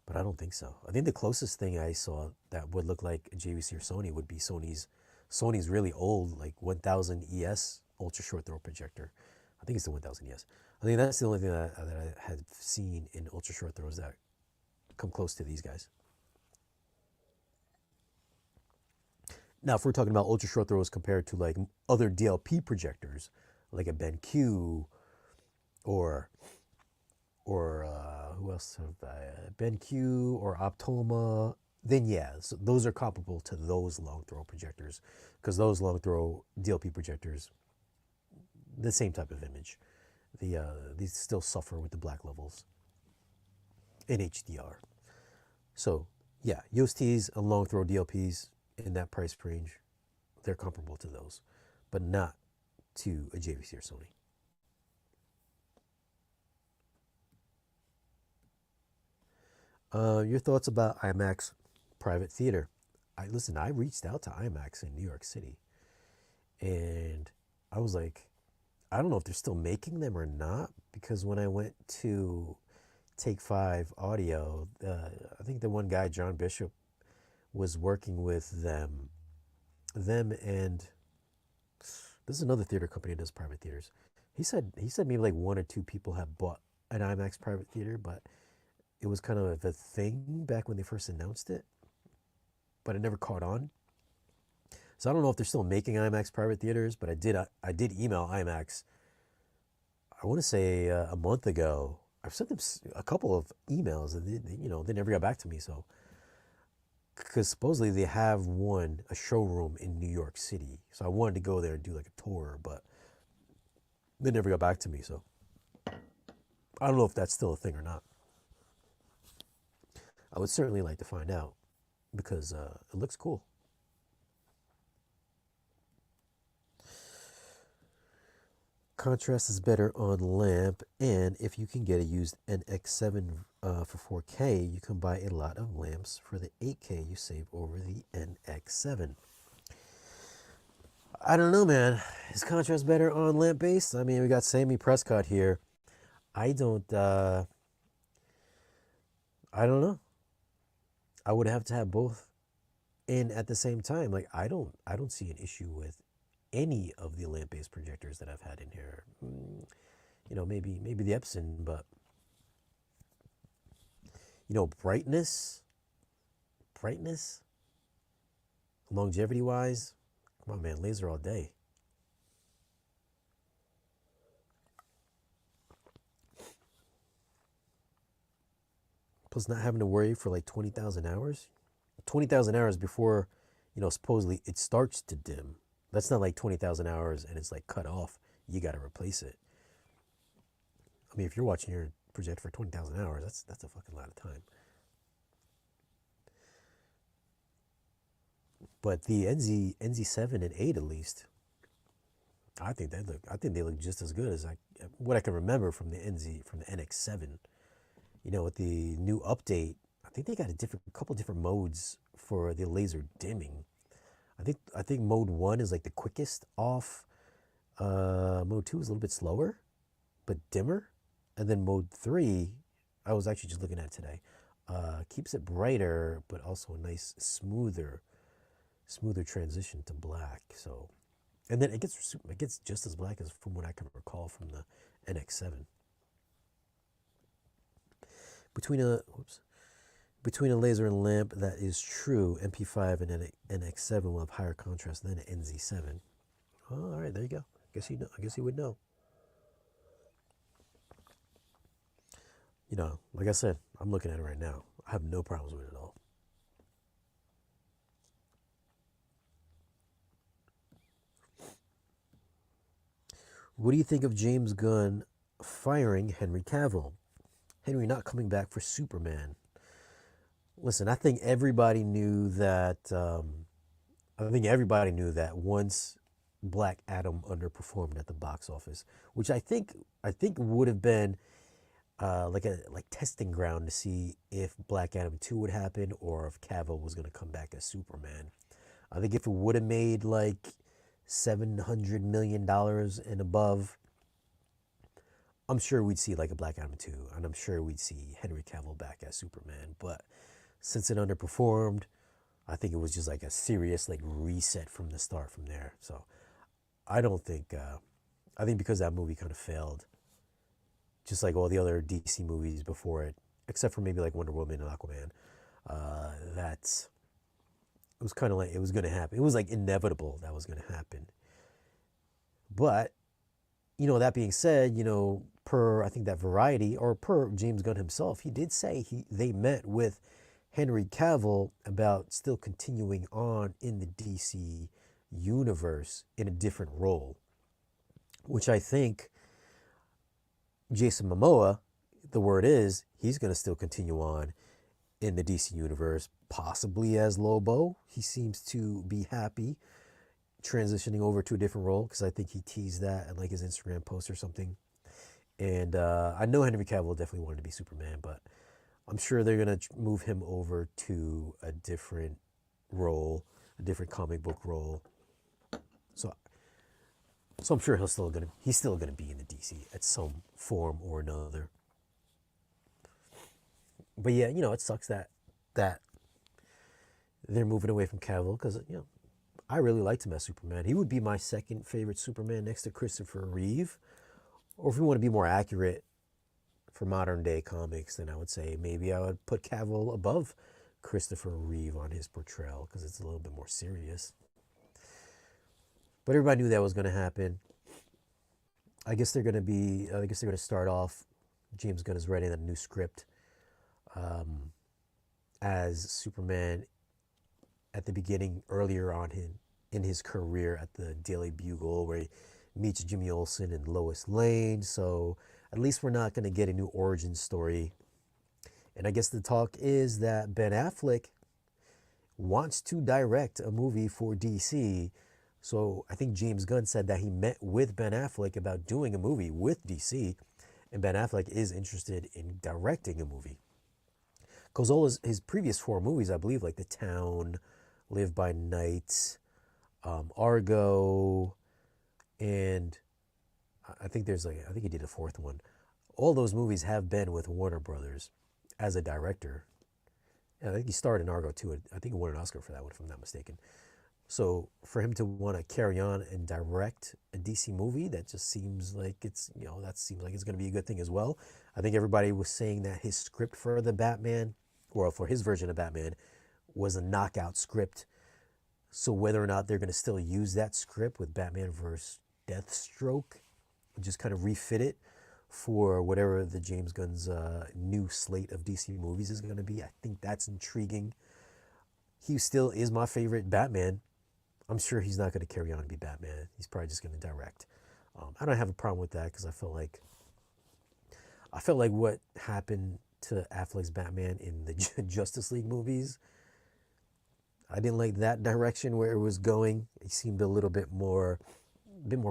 But I don't think so. I think the closest thing I saw that would look like a JVC or Sony would be Sony's really old, like 1000 ES ultra short throw projector. I think it's the 1000 ES. I think that's the only thing that I had seen in ultra short throws that come close to these guys. Now, if we're talking about ultra short throws compared to like other DLP projectors, like a BenQ or who else have BenQ or Optoma, then yeah, so those are comparable to those long throw projectors, because those long throw DLP projectors, the same type of image. These still suffer with the black levels in HDR. So yeah, USTs and long throw DLPs in that price range, they're comparable to those, but not to a JVC or Sony. Your thoughts about IMAX private theater? I reached out to IMAX in New York City, and I was like, I don't know if they're still making them or not, because when I went to Take Five Audio, I think the one guy, John Bishop, was working with and this is another theater company that does private theaters. He said maybe like one or two people have bought an IMAX private theater, but it was kind of a thing back when they first announced it, but it never caught on. So I don't know if they're still making IMAX private theaters, but I did email IMAX. I want to say a month ago. I've sent them a couple of emails, and they never got back to me. So because supposedly they have a showroom in New York City, so I wanted to go there and do like a tour, but they never got back to me. So I don't know if that's still a thing or not. I would certainly like to find out, because it looks cool. Contrast is better on lamp, and if you can get a used NX7 for 4K, you can buy a lot of lamps for the 8K you save over the NX7. I don't know, man. Is contrast better on lamp based? I mean, we got Sammy Prescott here. I don't know. I would have to have both in at the same time. Like I don't see an issue with any of the lamp-based projectors that I've had in here. Maybe the Epson, but brightness, longevity-wise, Come on, man, laser all day. Plus, not having to worry for like 20,000 hours. 20,000 hours before, supposedly it starts to dim. That's not like 20,000 hours and it's like cut off. You got to replace it. I mean, if you're watching your projector for 20,000 hours, that's a fucking lot of time. But the NZ7 and 8 at least, I think they look just as good as what I can remember from the NX7. With the new update, I think they got a couple different modes for the laser dimming. I think mode 1 is like the quickest off. Mode 2 is a little bit slower, but dimmer. And then mode 3, I was actually just looking at it today, keeps it brighter, but also a nice smoother transition to black. So, and then it gets just as black as from what I can recall from the NX7. Between a laser and lamp, that is true. MP5 and NX7 will have higher contrast than an NZ7. Oh, all right, there you go. I guess you would know. Like I said, I'm looking at it right now. I have no problems with it at all. What do you think of James Gunn firing Henry Cavill? Henry not coming back for Superman. Listen, I think everybody knew that. Once Black Adam underperformed at the box office, which I think would have been like testing ground to see if Black Adam 2 would happen or if Cavill was going to come back as Superman. I think if it would have made like $700 million and above, I'm sure we'd see like a Black Adam 2, and I'm sure we'd see Henry Cavill back as Superman. But since it underperformed, I think it was just like a serious like reset from the start from there. So I don't think, I think because that movie kind of failed, just like all the other DC movies before it, except for maybe like Wonder Woman and Aquaman, it was kind of like it was going to happen. It was like inevitable that was going to happen. But, that being said, per I think that Variety or per James Gunn himself, he did say they met with Henry Cavill about still continuing on in the DC universe in a different role, which I think Jason Momoa, the word is, he's going to still continue on in the DC universe, possibly as Lobo. He seems to be happy transitioning over to a different role because I think he teased that in like his Instagram post or something. And I know Henry Cavill definitely wanted to be Superman, but I'm sure they're going to move him over to a different role, a different comic book role. So I'm sure he's still going to be in the DC at some form or another. But yeah, it sucks that they're moving away from Cavill because I really liked him as Superman. He would be my second favorite Superman next to Christopher Reeve. Or if we want to be more accurate for modern day comics, then I would say maybe I would put Cavill above Christopher Reeve on his portrayal because it's a little bit more serious. But everybody knew that was going to happen. I guess they're going to start off. James Gunn is writing a new script as Superman at the beginning, earlier on in his career at the Daily Bugle, where he meets Jimmy Olsen and Lois Lane. So at least we're not going to get a new origin story. And I guess the talk is that Ben Affleck wants to direct a movie for DC. So I think James Gunn said that he met with Ben Affleck about doing a movie with DC, and Ben Affleck is interested in directing a movie. Because all his previous 4 movies, I believe, like The Town, Live by Night, Argo, and I think he did a 4th one. All those movies have been with Warner Brothers as a director. And I think he starred in Argo too. I think he won an Oscar for that one, if I'm not mistaken. So for him to want to carry on and direct a DC movie, that just seems like it's going to be a good thing as well. I think everybody was saying that his script for the Batman, or for his version of Batman, was a knockout script. So whether or not they're going to still use that script with Batman versus Deathstroke, just kind of refit it for whatever the James Gunn's new slate of DC movies is going to be. I think that's intriguing. He still is my favorite Batman. I'm sure he's not going to carry on to be Batman. He's probably just going to direct. I don't have a problem with that because I felt like what happened to Affleck's Batman in the Justice League movies. I didn't like that direction where it was going. It seemed a bit more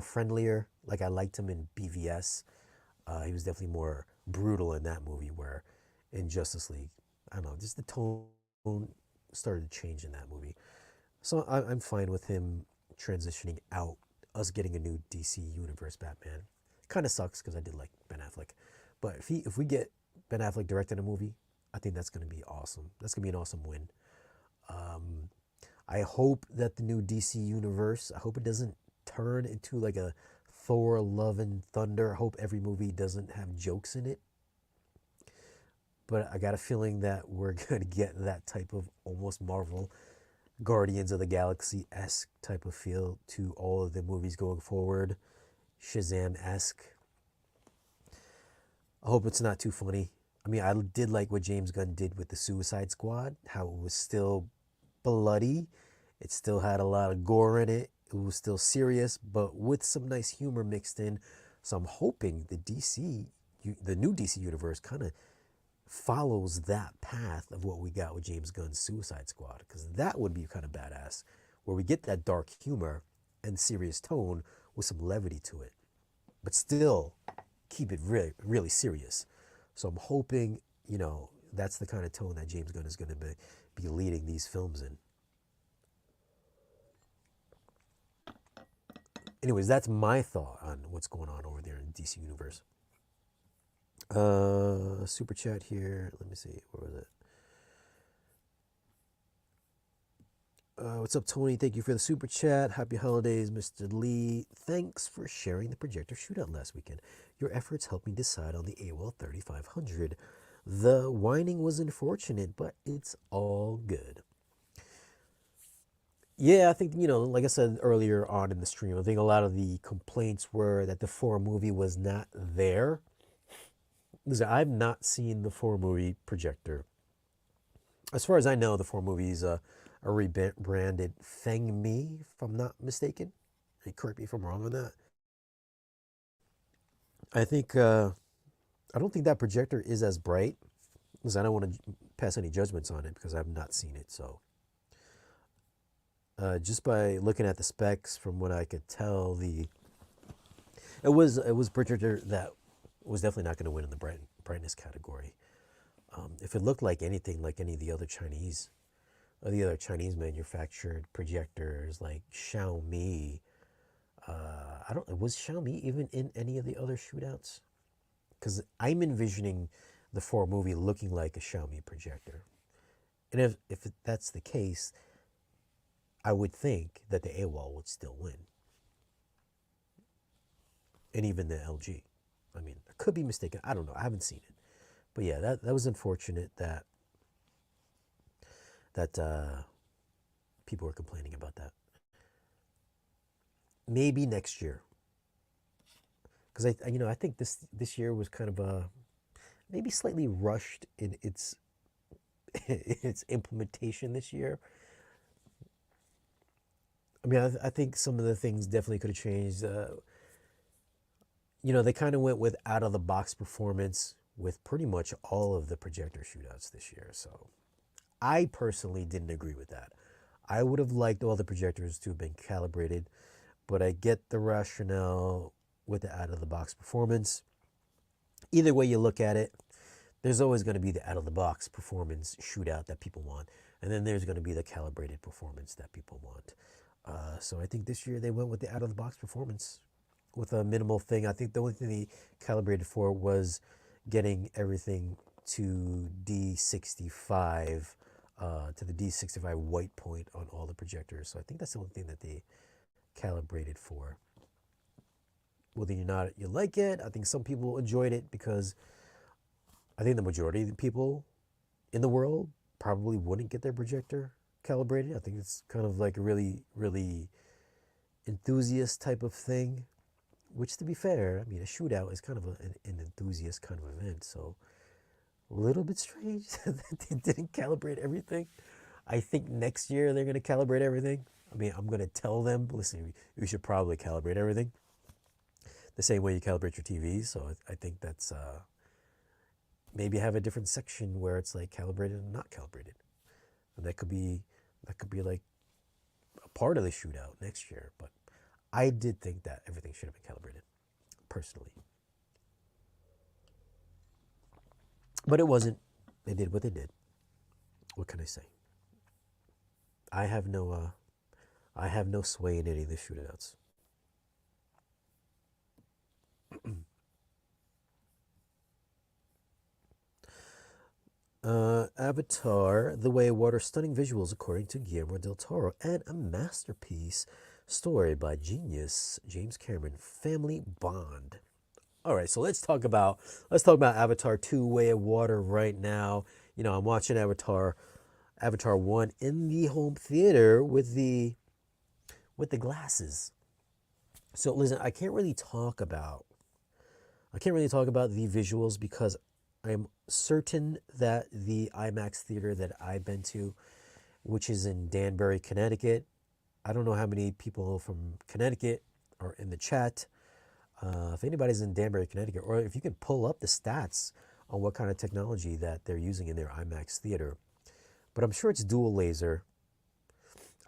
friendlier. Like I liked him in BVS. He was definitely more brutal in that movie. Where in Justice League, I don't know, just the tone started to change in that movie. So I'm fine with him transitioning out, us getting a new DC Universe Batman. Kind of sucks because I did like Ben Affleck. But if we get Ben Affleck directing a movie, I think that's going to be awesome. That's going to be an awesome win. I hope that the new DC Universe, I hope it doesn't turn into like a Thor, Love and Thunder. I hope every movie doesn't have jokes in it. But I got a feeling that we're going to get that type of almost Marvel Guardians of the Galaxy-esque type of feel to all of the movies going forward. Shazam-esque. I hope it's not too funny. I mean, I did like what James Gunn did with the Suicide Squad, how it was still bloody. It still had a lot of gore in it. It was still serious, but with some nice humor mixed in. So I'm hoping the new DC universe kind of follows that path of what we got with James Gunn's Suicide Squad, because that would be kind of badass, where we get that dark humor and serious tone with some levity to it, but still keep it really, really serious. So I'm hoping, that's the kind of tone that James Gunn is going to be leading these films in. Anyways, that's my thought on what's going on over there in DC Universe. Super chat here. Let me see. Where was it? What's up, Tony? Thank you for the super chat. Happy holidays, Mr. Lee. Thanks for sharing the Projector Shootout last weekend. Your efforts helped me decide on the AWOL 3500. The whining was unfortunate, but it's all good. Yeah, I think, like I said earlier on in the stream, I think a lot of the complaints were that the 4 movie was not there. Listen, I've not seen the 4 movie Projector. As far as I know, the 4 movies are rebranded Feng Mi, if I'm not mistaken. Correct me if I'm wrong on that. I think, I don't think that projector is as bright. Listen, I don't want to pass any judgments on it because I've not seen it, so. Just by looking at the specs, from what I could tell, it was a projector that was definitely not going to win in the brightness category. If it looked like anything like any of the other Chinese manufactured projectors like Xiaomi, was Xiaomi even in any of the other shootouts? Because I'm envisioning the 4 movie looking like a Xiaomi projector, and if that's the case, I would think that the AWOL would still win. And even the LG. I mean, I could be mistaken. I don't know. I haven't seen it. But yeah, that was unfortunate that people were complaining about that. Maybe next year. Because I think this year was kind of maybe slightly rushed in its its implementation this year. I mean, I think some of the things definitely could have changed. They kind of went with out of the box performance with pretty much all of the projector shootouts this year. So I personally didn't agree with that. I would have liked all the projectors to have been calibrated, but I get the rationale with the out of the box performance. Either way you look at it, there's always going to be the out of the box performance shootout that people want. And then there's going to be the calibrated performance that people want. So I think this year they went with the out of the box performance with a minimal thing. I think the only thing they calibrated for was getting everything to D65, to the D65 white point on all the projectors. So I think that's the only thing that they calibrated for. Whether or not you like it, I think some people enjoyed it because I think the majority of the people in the world probably wouldn't get their projector calibrated. I think it's kind of like a really, really enthusiast type of thing, which to be fair, I mean, a shootout is kind of an enthusiast kind of event. So a little bit strange that they didn't calibrate everything. I think next year they're going to calibrate everything. I mean, I'm going to tell them, listen, you should probably calibrate everything the same way you calibrate your TV. So I think that's maybe have a different section where it's like calibrated and not calibrated. And that could be like a part of the shootout next year. But I did think that everything should have been calibrated, personally. But it wasn't. They did what they did. What can I say? I have no sway in any of the shootouts. Avatar: The Way of Water, stunning visuals according to Guillermo del Toro, and a masterpiece story by genius James Cameron. Family bond. All right, so let's talk about Avatar 2: Way of Water right now. You know, I'm watching Avatar 1 in the home theater with the glasses. So listen, I can't really talk about the visuals because I'm certain that the IMAX theater that I've been to, which is in Danbury, Connecticut, I don't know how many people from Connecticut are in the chat. If anybody's in Danbury, Connecticut, or if you can pull up the stats on what kind of technology that they're using in their IMAX theater. But I'm sure it's dual laser.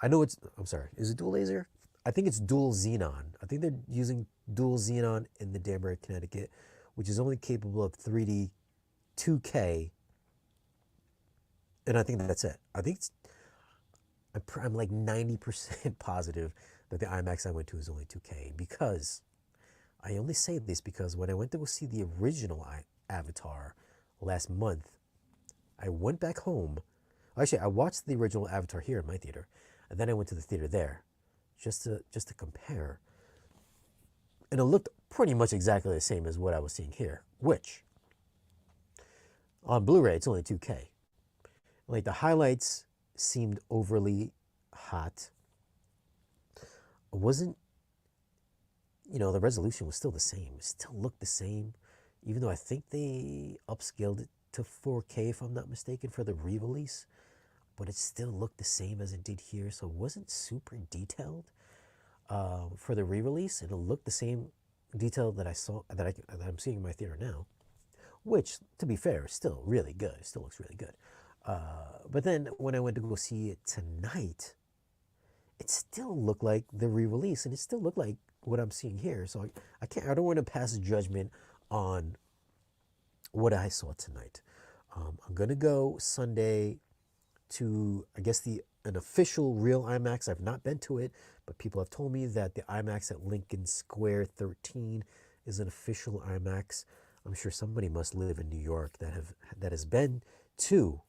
I'm sorry, is it dual laser? I think it's dual xenon. I think they're using dual xenon in the Danbury, Connecticut, which is only capable of 3D 2K. And I think that's it. I'm like 90% positive that the IMAX I went to is only 2K, because I only say this because when I went to go see the original Avatar last month, I went back home. Actually, I watched the original Avatar here in my theater, and then I went to the theater there just to compare. And it looked pretty much exactly the same as what I was seeing here, which on Blu-ray it's only 2K. Like, the highlights seemed overly hot. It wasn't, the resolution was still the same. It still looked the same, even though I think they upscaled it to 4K, if I'm not mistaken, for the re-release. But it still looked the same as it did here, so it wasn't super detailed for the re-release. And it looked the same detail that I'm seeing in my theater now, which, to be fair, is still really good. It still looks really good. But then when I went to go see it tonight, it still looked like the re-release, and it still looked like what I'm seeing here. So I don't want to pass judgment on what I saw tonight. I'm gonna go Sunday to, I guess, an official real IMAX. I've not been to it, but people have told me that the IMAX at Lincoln Square 13 is an official IMAX. I'm sure somebody must live in New York that has been to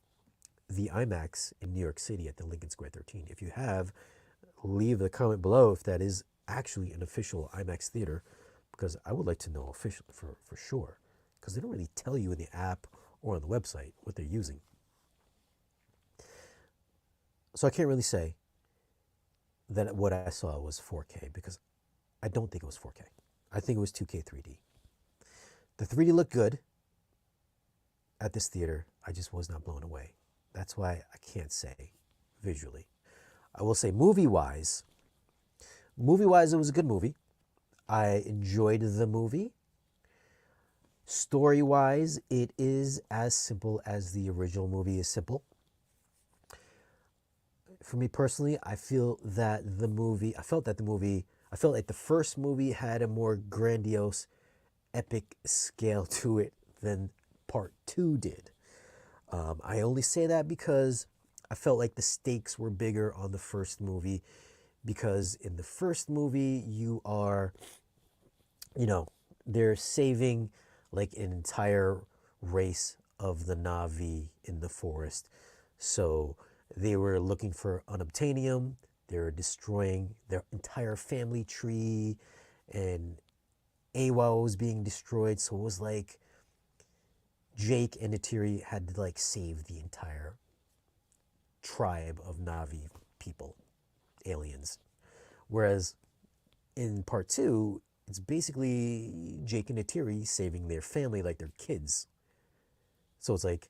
the IMAX in New York City at the Lincoln Square 13. If you have, leave a comment below if that is actually an official IMAX theater, because I would like to know officially for sure, because they don't really tell you in the app or on the website what they're using. So I can't really say that what I saw was 4K, because I don't think it was 4K. I think it was 2K 3D. The 3D looked good at this theater. I just was not blown away. That's why I can't say visually. I will say movie-wise, it was a good movie. I enjoyed the movie. Story-wise, it is as simple as the original movie is simple. For me personally, I felt like the first movie had a more grandiose, epic scale to it than part 2 did. I only say that because I felt like the stakes were bigger on the first movie, because in the first movie they're saving like an entire race of the Na'vi in the forest. So they were looking for unobtainium. They were destroying their entire family tree, and Awa was being destroyed. So it was like Jake and Neytiri had to like save the entire tribe of Navi people, aliens. Whereas in part two, it's basically Jake and Neytiri saving their family like their kids. So it's like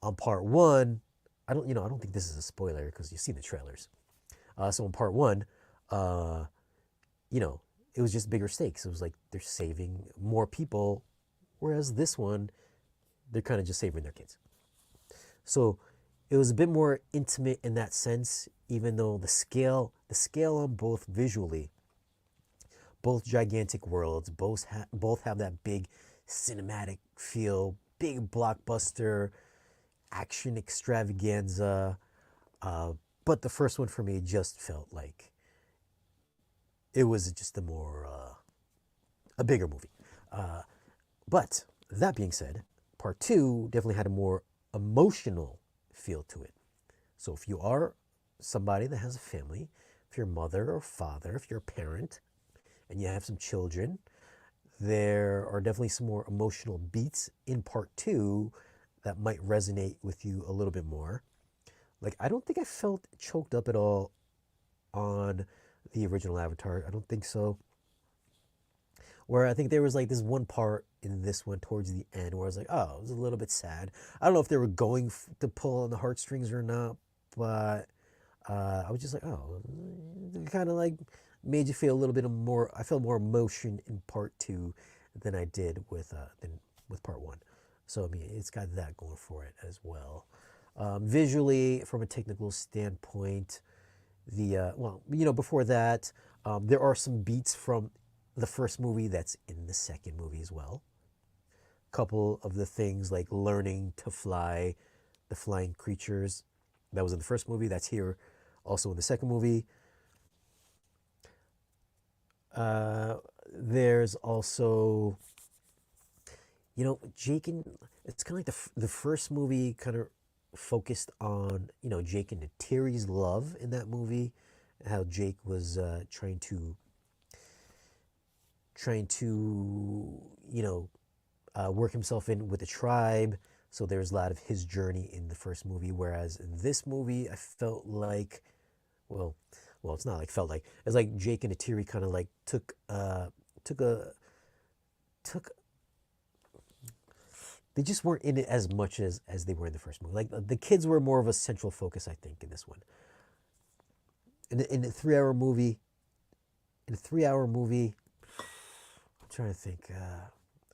on part one, I don't think this is a spoiler because you've seen the trailers. So in part one, uh, you know, it was just bigger stakes. It was like they're saving more people, whereas this one, they're kind of just saving their kids. So it was a bit more intimate in that sense, even though the scale on both visually, both gigantic worlds, both have that big cinematic feel, big blockbuster action extravaganza. But the first one for me just felt like it was just a bigger movie. Uh, but that being said, part two definitely had a more emotional feel to it. So if you are somebody that has a family, if you're a mother or father, if you're a parent, and you have some children, there are definitely some more emotional beats in part two that might resonate with you a little bit more. Like, I don't think I felt choked up at all on the original Avatar. I don't think so. Where I think there was like this one part in this one towards the end where I was like, oh, it was a little bit sad. I don't know if they were going to pull on the heartstrings or not, but I was just like, oh, it kind of like made you feel a little bit more. I felt more emotion in part two than I did with part one. So I mean, it's got that going for it as well. Visually, from a technical standpoint, before that, there are some beats from the first movie that's in the second movie as well. A couple of the things like learning to fly, the flying creatures, that was in the first movie. That's here also in the second movie. There's also, Jake and it's kind of like the first movie kind of focused on, Jake and Neytiri's love in that movie, how Jake was trying to work himself in with the tribe. So there's a lot of his journey in the first movie, whereas in this movie, I felt like, well, it's not like felt like it's like Jake and Neytiri kind of like took they just weren't in it as much as they were in the first movie. Like the kids were more of a central focus, I think, in this one. In a 3 hour movie, I'm trying to think.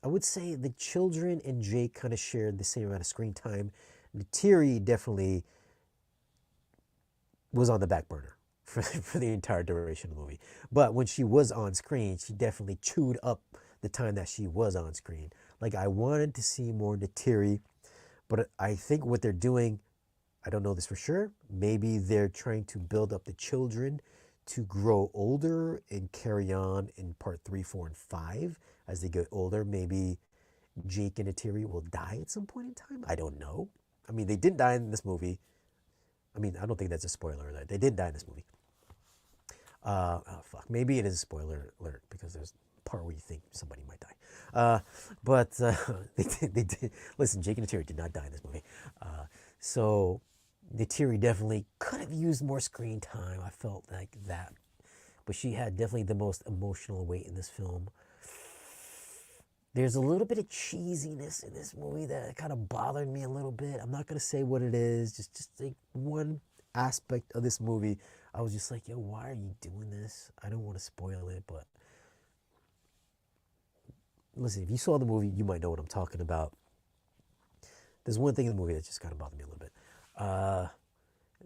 I would say the children and Jake kind of shared the same amount of screen time. Neytiri definitely was on the back burner for the entire duration of the movie. But when she was on screen, she definitely chewed up the time that she was on screen. Like, I wanted to see more Neytiri, but I think what they're doing, I don't know this for sure, maybe they're trying to build up the children to grow older and carry on in part 3, 4, and 5 as they get older. Maybe Jake and Neytiri will die at some point in time. I don't know. I mean, they didn't die in this movie. I mean, I don't think that's a spoiler alert. They did die in this movie. Oh, fuck. Maybe it is a spoiler alert because there's a part where you think somebody might die. But they did. Listen, Jake and Neytiri did not die in this movie. So Neytiri definitely could have used more screen time. I felt like that. But she had definitely the most emotional weight in this film. There's a little bit of cheesiness in this movie that kind of bothered me a little bit. I'm not going to say what it is. Just like one aspect of this movie. I was just like, yo, why are you doing this? I don't want to spoil it, but listen, if you saw the movie, you might know what I'm talking about. There's one thing in the movie that just kind of bothered me a little bit.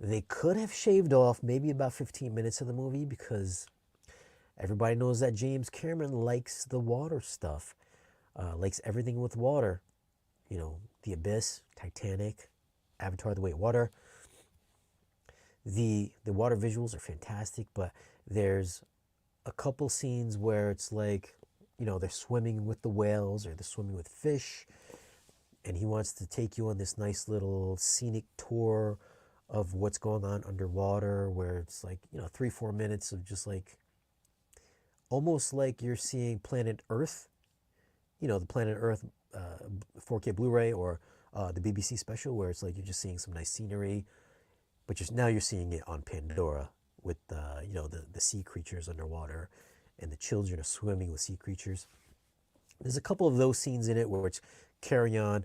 They could have shaved off maybe about 15 minutes of the movie because everybody knows that James Cameron likes the water stuff, likes everything with water. The Abyss, Titanic, Avatar: The Way of Water. The water visuals are fantastic, but there's a couple scenes where it's like, they're swimming with the whales or they're swimming with fish, and he wants to take you on this nice little scenic tour of what's going on underwater, where it's like, 3-4 minutes of just like, almost like you're seeing Planet Earth, the Planet Earth 4K Blu-ray or the BBC special, where it's like you're just seeing some nice scenery. but now you're seeing it on Pandora with the sea creatures underwater, and the children are swimming with sea creatures. There's a couple of those scenes in it where it's carry on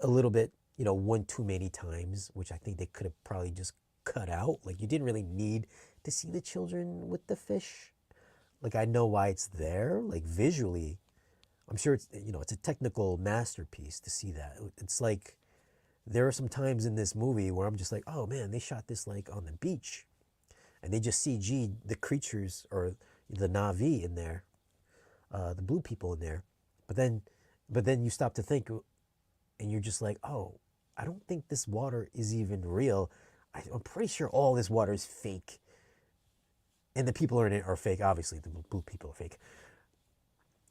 a little bit, one too many times, which I think they could have probably just cut out. Like, you didn't really need to see the children with the fish. Like, I know why it's there. Like, visually, I'm sure it's a technical masterpiece to see that. It's like, there are some times in this movie where I'm just like, oh man, they shot this like on the beach, and they just CG'd the creatures or the Na'vi in there, the blue people in there. But then you stop to think, and you're just like, oh, I don't think this water is even real. I'm pretty sure all this water is fake, and the people in it are fake. Obviously, the blue people are fake.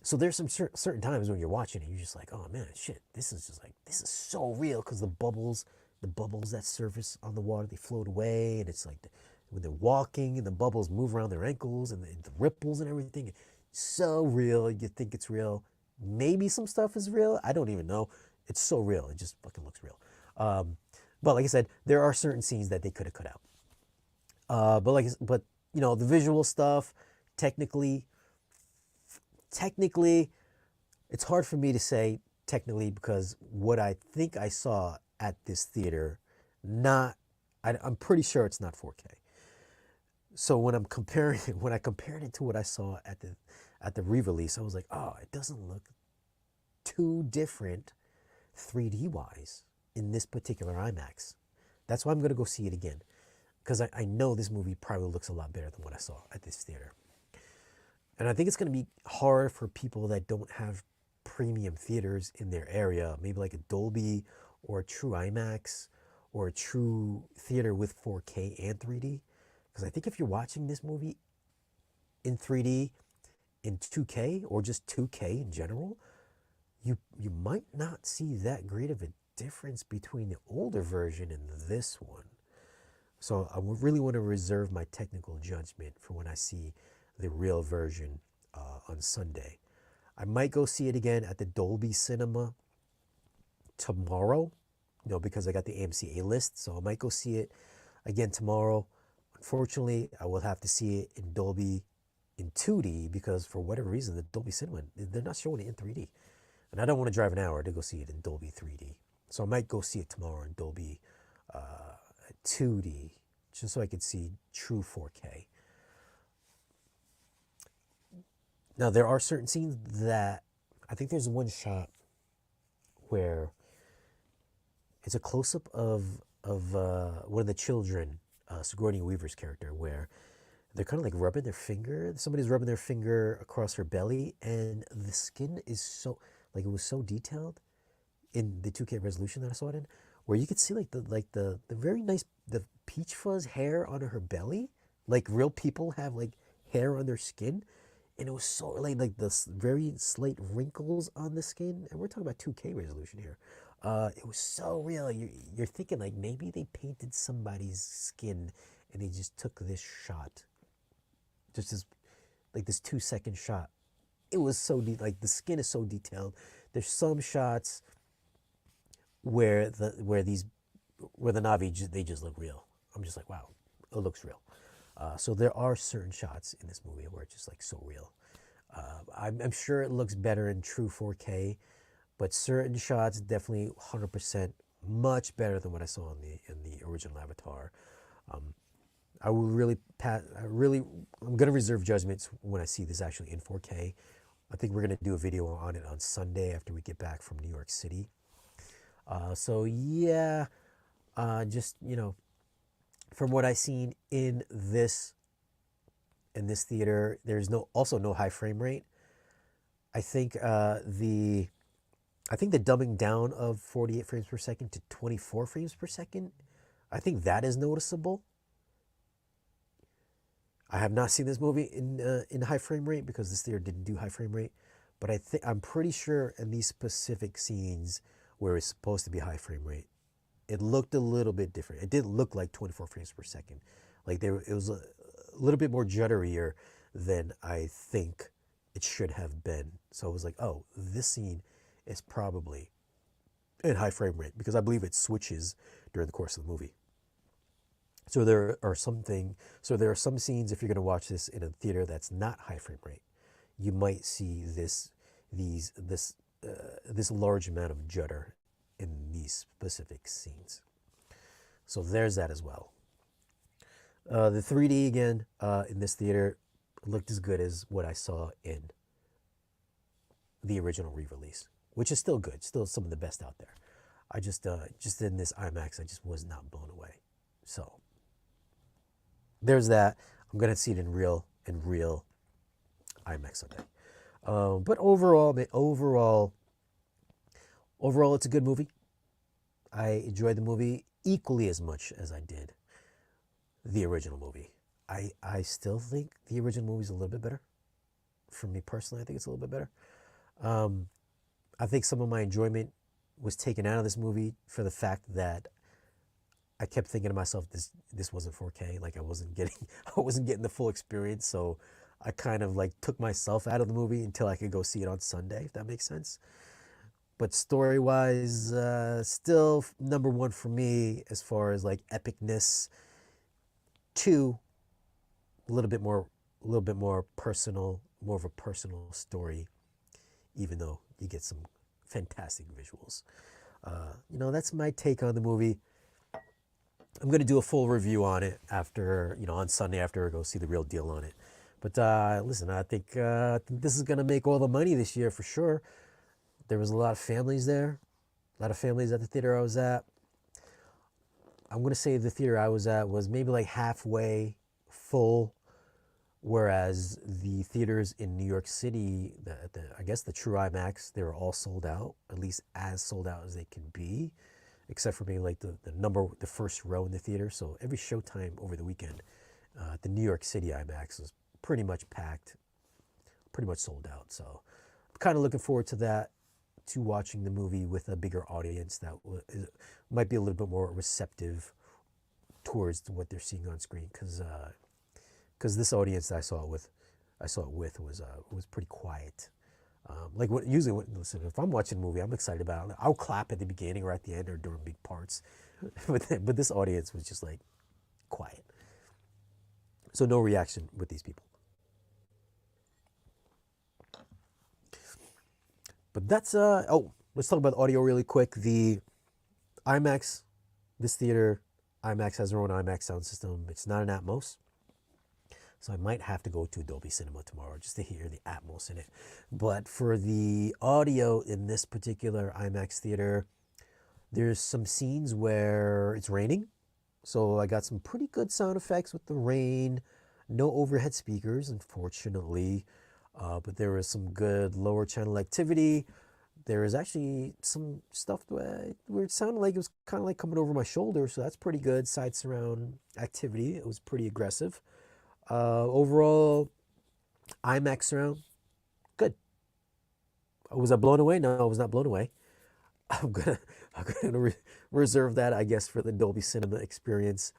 So there's some certain times when you're watching it, you're just like, oh man, shit, this is so real, because the bubbles that surface on the water, they float away, and it's like when they're walking and the bubbles move around their ankles, and the ripples and everything. So real, you think it's real. Maybe some stuff is real. I don't even know. It's so real. It just fucking looks real. But like I said, there are certain scenes that they could have cut out. But the visual stuff, technically, it's hard for me to say technically, because what I think I saw at this theater, I'm pretty sure it's not 4K. So when I compared it to what I saw at the re-release, I was like, oh, it doesn't look too different 3D wise in this particular IMAX. That's why I'm gonna go see it again, because I know this movie probably looks a lot better than what I saw at this theater. And I think it's going to be hard for people that don't have premium theaters in their area, maybe like a Dolby or a true IMAX or a true theater with 4K and 3D. Because I think if you're watching this movie in 3D, in 2K, or just 2K in general, you might not see that great of a difference between the older version and this one. So I really want to reserve my technical judgment for when I see the real version on Sunday. I might go see it again at the Dolby Cinema tomorrow, because I got the AMC A-list, so I might go see it again tomorrow. Unfortunately, I will have to see it in Dolby in 2D, because for whatever reason, the Dolby Cinema, they're not showing it in 3D. And I don't want to drive an hour to go see it in Dolby 3D. So I might go see it tomorrow in Dolby 2D, just so I could see true 4K. Now, there are certain scenes that, I think there's one shot where it's a close-up of one of the children, Sigourney Weaver's character, where they're kind of like rubbing their finger. Somebody's rubbing their finger across her belly, and the skin is so, like, it was so detailed in the 2K resolution that I saw it in, where you could see like the very nice, the peach fuzz hair on her belly, like real people have like hair on their skin. And it was so like the very slight wrinkles on the skin, and we're talking about 2K resolution here. It was so real. You're thinking like maybe they painted somebody's skin and they just took this shot, just as like this 2-second shot. It was so like the skin is so detailed. There's some shots where the Na'vi they just look real. I'm just like, wow, it looks real. So there are certain shots in this movie where it's just like so real. I'm sure it looks better in true 4K, but certain shots definitely 100% much better than what I saw in the original Avatar. I'm gonna reserve judgments when I see this actually in 4K. I think we're gonna do a video on it on Sunday after we get back from New York City. So yeah, just from what I've seen in this theater, there's also no high frame rate. I think the dumbing down of 48 frames per second to 24 frames per second, I think that is noticeable. I have not seen this movie in high frame rate, because this theater didn't do high frame rate, but I'm pretty sure in these specific scenes where it's supposed to be high frame rate, it looked a little bit different. It didn't look like 24 frames per second. Like it was a little bit more juddeриer than I think it should have been. So I was like, oh, this scene is probably in high frame rate, because I believe it switches during the course of the movie. So there are so there are some scenes, if you're going to watch this in a theater that's not high frame rate, you might see these this large amount of judder in these specific scenes. So there's that as well. The 3D again in this theater looked as good as what I saw in the original re-release, which is still good, still some of the best out there. I just in this IMAX, I just was not blown away. So there's that. I'm gonna see it in real IMAX Sunday. But overall, it's a good movie. I enjoyed the movie equally as much as I did the original movie. I still think the original movie is a little bit better. For me personally, I think it's a little bit better. I think some of my enjoyment was taken out of this movie for the fact that I kept thinking to myself, this wasn't 4K. Like I wasn't getting the full experience. So I kind of like took myself out of the movie until I could go see it on Sunday, if that makes sense. But story wise, still number one for me as far as like epicness. Two, a little bit more personal, more of a personal story, even though you get some fantastic visuals. That's my take on the movie. I'm going to do a full review on it after, on Sunday after I go see the real deal on it. But listen, I think this is going to make all the money this year for sure. There was a lot of families there, a lot of families at the theater I was at. I'm going to say the theater I was at was maybe like halfway full, whereas the theaters in New York City, I guess the True IMAX, they were all sold out, at least as sold out as they can be, except for maybe like the first row in the theater. So every showtime over the weekend, the New York City IMAX was pretty much packed, pretty much sold out. So I'm kind of looking forward to that, to watching the movie with a bigger audience that might be a little bit more receptive towards what they're seeing on screen, because this audience that I saw it with was pretty quiet. Listen, if I'm watching a movie, I'm excited about it. I'll clap at the beginning or at the end or during big parts, but this audience was just like quiet. So no reaction with these people. But that's let's talk about audio really quick. The IMAX, this theater, IMAX has their own IMAX sound system. It's not an Atmos. So I might have to go to Dolby Cinema tomorrow just to hear the Atmos in it. But for the audio in this particular IMAX theater, there's some scenes where it's raining. So I got some pretty good sound effects with the rain. No overhead speakers, unfortunately. But there was some good lower channel activity. There was actually some stuff where it sounded like it was kind of like coming over my shoulder. So that's pretty good. Side surround activity. It was pretty aggressive. Overall, IMAX surround, good. Was I blown away? No, I was not blown away. I'm gonna reserve that, I guess, for the Dolby Cinema experience,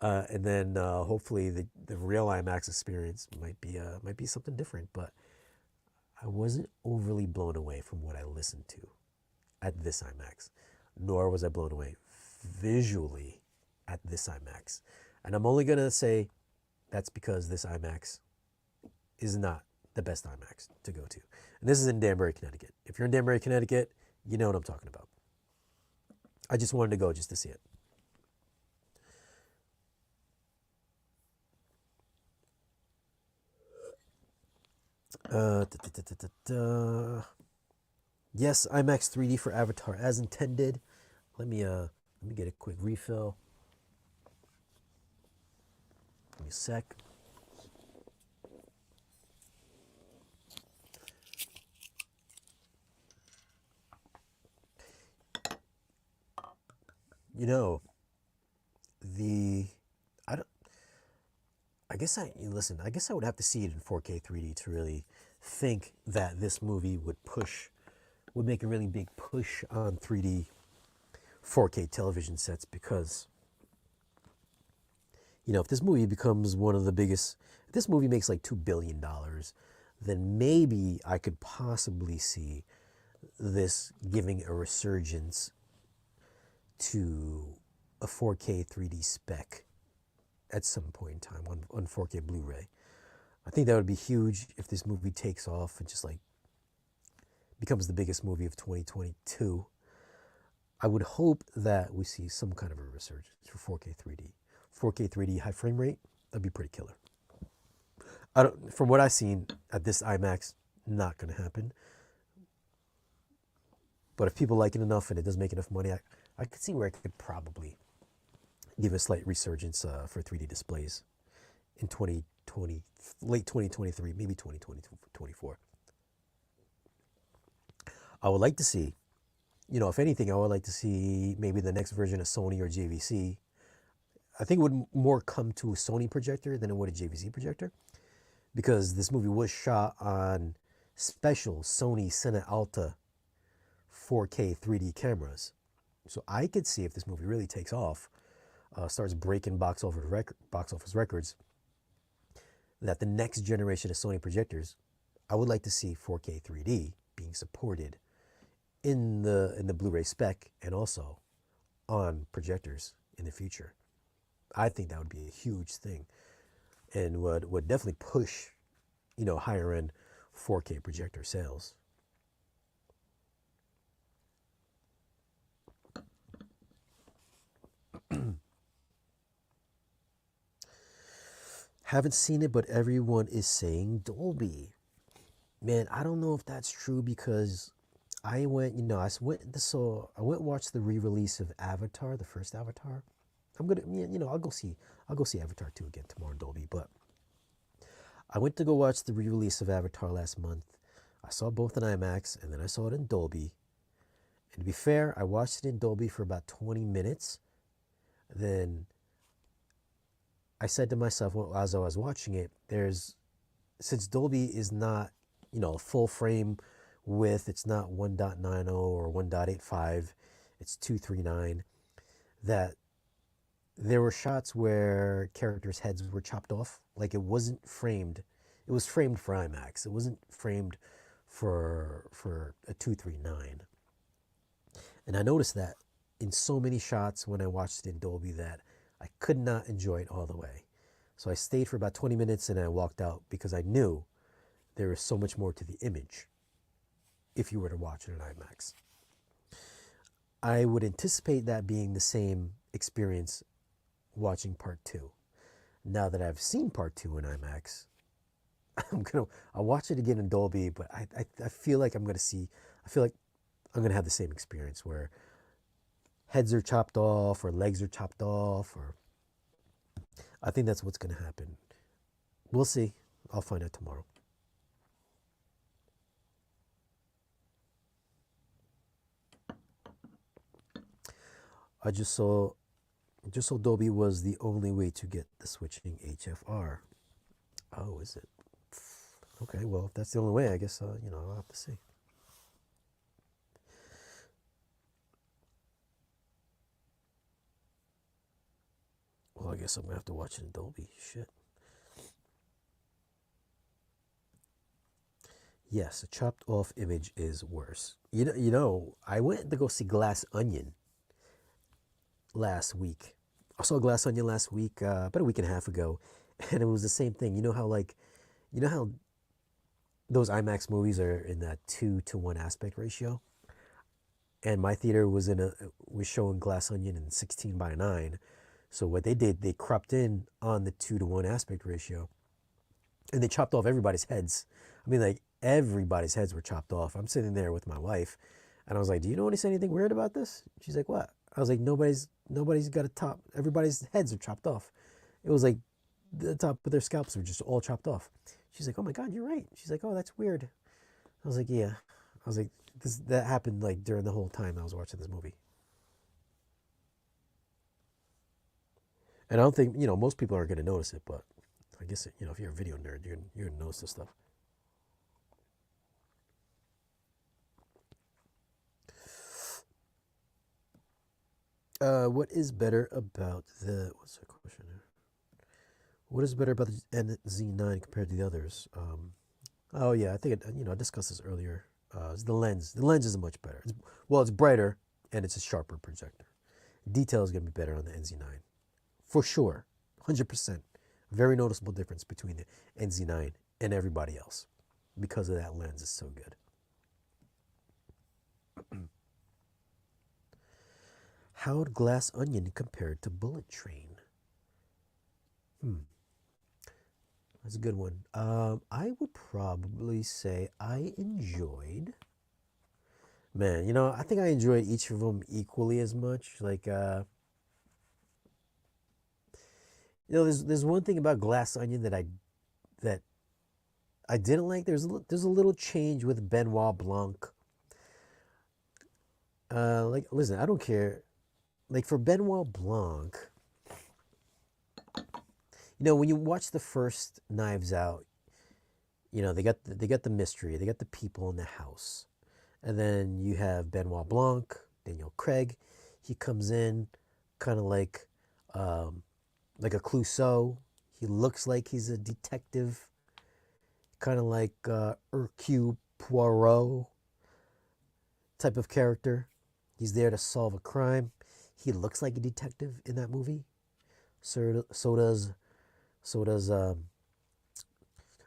and then hopefully the real IMAX experience might be something different. But I wasn't overly blown away from what I listened to at this IMAX, nor was I blown away visually at this IMAX. And I'm only gonna say that's because this IMAX is not the best IMAX to go to. And this is in Danbury, Connecticut. If you're in Danbury, Connecticut, you know what I'm talking about. I just wanted to go just to see it. Yes, IMAX 3D for Avatar as intended. Let me get a quick refill. Give me a sec. You know, I guess I would have to see it in 4K 3D to really think that this movie would make a really big push on 3D 4K television sets, because if this movie becomes one of the biggest, if this movie makes like $2 billion, then maybe I could possibly see this giving a resurgence to a 4K 3D spec at some point in time on 4K Blu-ray. I think that would be huge if this movie takes off and just like becomes the biggest movie of 2022. I would hope that we see some kind of a resurgence for 4K 3D. 4K 3D high frame rate, that'd be pretty killer. From what I've seen at this IMAX, not going to happen. But if people like it enough and it does make enough money, I could see where it could probably give a slight resurgence for 3D displays in 2020, late 2023, maybe 2024. I would like to see, if anything, I would like to see maybe the next version of Sony or JVC. I think it would more come to a Sony projector than it would a JVC projector, because this movie was shot on special Sony Cine Alta 4K 3D cameras. So I could see if this movie really takes off, starts breaking box office records, that the next generation of Sony projectors, I would like to see 4K 3D being supported in the Blu-ray spec and also on projectors in the future. I think that would be a huge thing and would definitely push, higher end 4K projector sales. Haven't seen it, but everyone is saying Dolby. Man, I don't know if that's true, because I went and watched the re-release of Avatar, the first Avatar. I'm gonna, I'll go see Avatar 2 again tomorrow in Dolby. But I went to go watch the re-release of Avatar last month. I saw both in IMAX and then I saw it in Dolby. And to be fair, I watched it in Dolby for about 20 minutes. Then I said to myself, well, as I was watching it, since Dolby is not, full frame width, it's not 1.90 or 1.85, it's 239, that there were shots where characters' heads were chopped off. Like it wasn't framed. It was framed for IMAX. It wasn't framed for a 239. And I noticed that in so many shots when I watched it in Dolby that I could not enjoy it all the way. So I stayed for about 20 minutes and I walked out, because I knew there was so much more to the image if you were to watch it in IMAX. I would anticipate that being the same experience watching part 2. Now that I've seen part 2 in IMAX, I'll watch it again in Dolby, but I feel like I'm going to have the same experience where heads are chopped off or legs are chopped off, or I think that's what's going to happen. We'll see. I'll find out tomorrow. I just saw Dolby was the only way to get the switching HFR. Oh, is it? Okay, well, if that's the only way, I guess, I'll have to see. Well, I guess I'm going to have to watch it in Dolby. Shit. Yes, a chopped off image is worse. I went to go see Glass Onion last week. I saw Glass Onion last week, about a week and a half ago, and it was the same thing. You know how those IMAX movies are in that 2-to-1 aspect ratio? And my theater was showing Glass Onion in 16:9. So what they did, they cropped in on the 2-to-1 aspect ratio, and they chopped off everybody's heads. I mean, like, everybody's heads were chopped off. I'm sitting there with my wife, and I was like, "Do you notice anything weird about this?" She's like, "What?" I was like, "Nobody's got a top. Everybody's heads are chopped off." It was like the top of their scalps were just all chopped off. She's like, "Oh my God, you're right." She's like, "Oh, that's weird." I was like, "Yeah." I was like, that happened like during the whole time I was watching this movie. And I don't think, most people aren't going to notice it, but I guess, if you're a video nerd, you're going to notice this stuff. What is better about what's the question here? What is better about the NZ9 compared to the others? Oh yeah, I think I discussed this earlier. It's the lens. The lens is much better. It's brighter and it's a sharper projector. Detail is going to be better on the NZ9, for sure, 100%. Very noticeable difference between the NZ9 and everybody else because of that lens is so good. How'd Glass Onion compared to Bullet Train? Hmm, that's a good one. I would probably say I enjoyed. Man, I think I enjoyed each of them equally as much. Like, there's one thing about Glass Onion that I didn't like. There's a little change with Benoit Blanc. Like, listen, I don't care. Like for Benoit Blanc, when you watch the first Knives Out, they got the mystery, they got the people in the house, and then you have Benoit Blanc, Daniel Craig. He comes in, kind of like a Clouseau. He looks like he's a detective, kind of like Hercule Poirot type of character. He's there to solve a crime. He looks like a detective in that movie. So does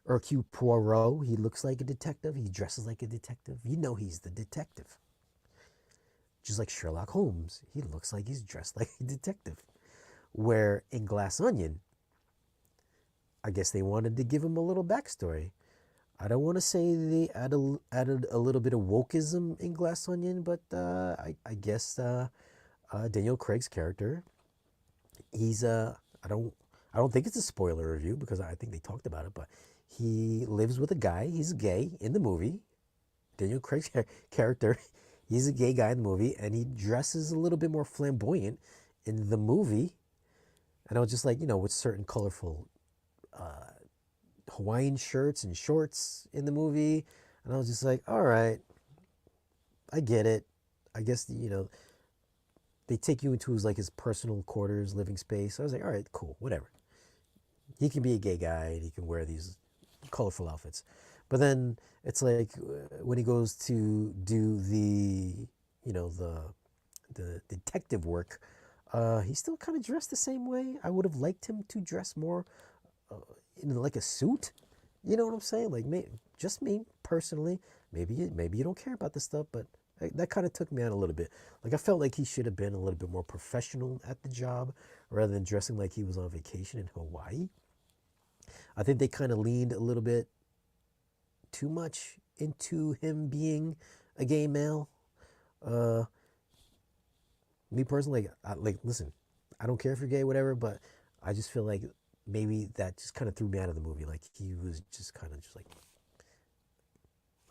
Hercule Poirot. He looks like a detective. He dresses like a detective. He's the detective. Just like Sherlock Holmes, he looks like he's dressed like a detective. Where in Glass Onion, I guess they wanted to give him a little backstory. I don't want to say they added a little bit of wokeism in Glass Onion, but I guess Daniel Craig's character, he's I don't think it's a spoiler review because I think they talked about it, but he lives with a guy. He's gay in the movie. Daniel Craig's character, he's a gay guy in the movie, and he dresses a little bit more flamboyant in the movie. And I was just like, with certain colorful Hawaiian shirts and shorts in the movie. And I was just like, all right, I get it. I guess, they take you into his personal quarters, living space. I was like, all right, cool, whatever. He can be a gay guy and he can wear these colorful outfits. But then it's like when he goes to do the detective work, he's still kind of dressed the same way. I would have liked him to dress more uh, in like a suit. You know what I'm saying? Like, just me personally. Maybe you don't care about this stuff, but that kind of took me out a little bit. Like, I felt like he should have been a little bit more professional at the job rather than dressing like he was on vacation in Hawaii. I think they kind of leaned a little bit too much into him being a gay male. Uh, Me personally, listen, I don't care if you're gay, whatever, but I just feel like maybe that just kind of threw me out of the movie. Like he was just kind of just like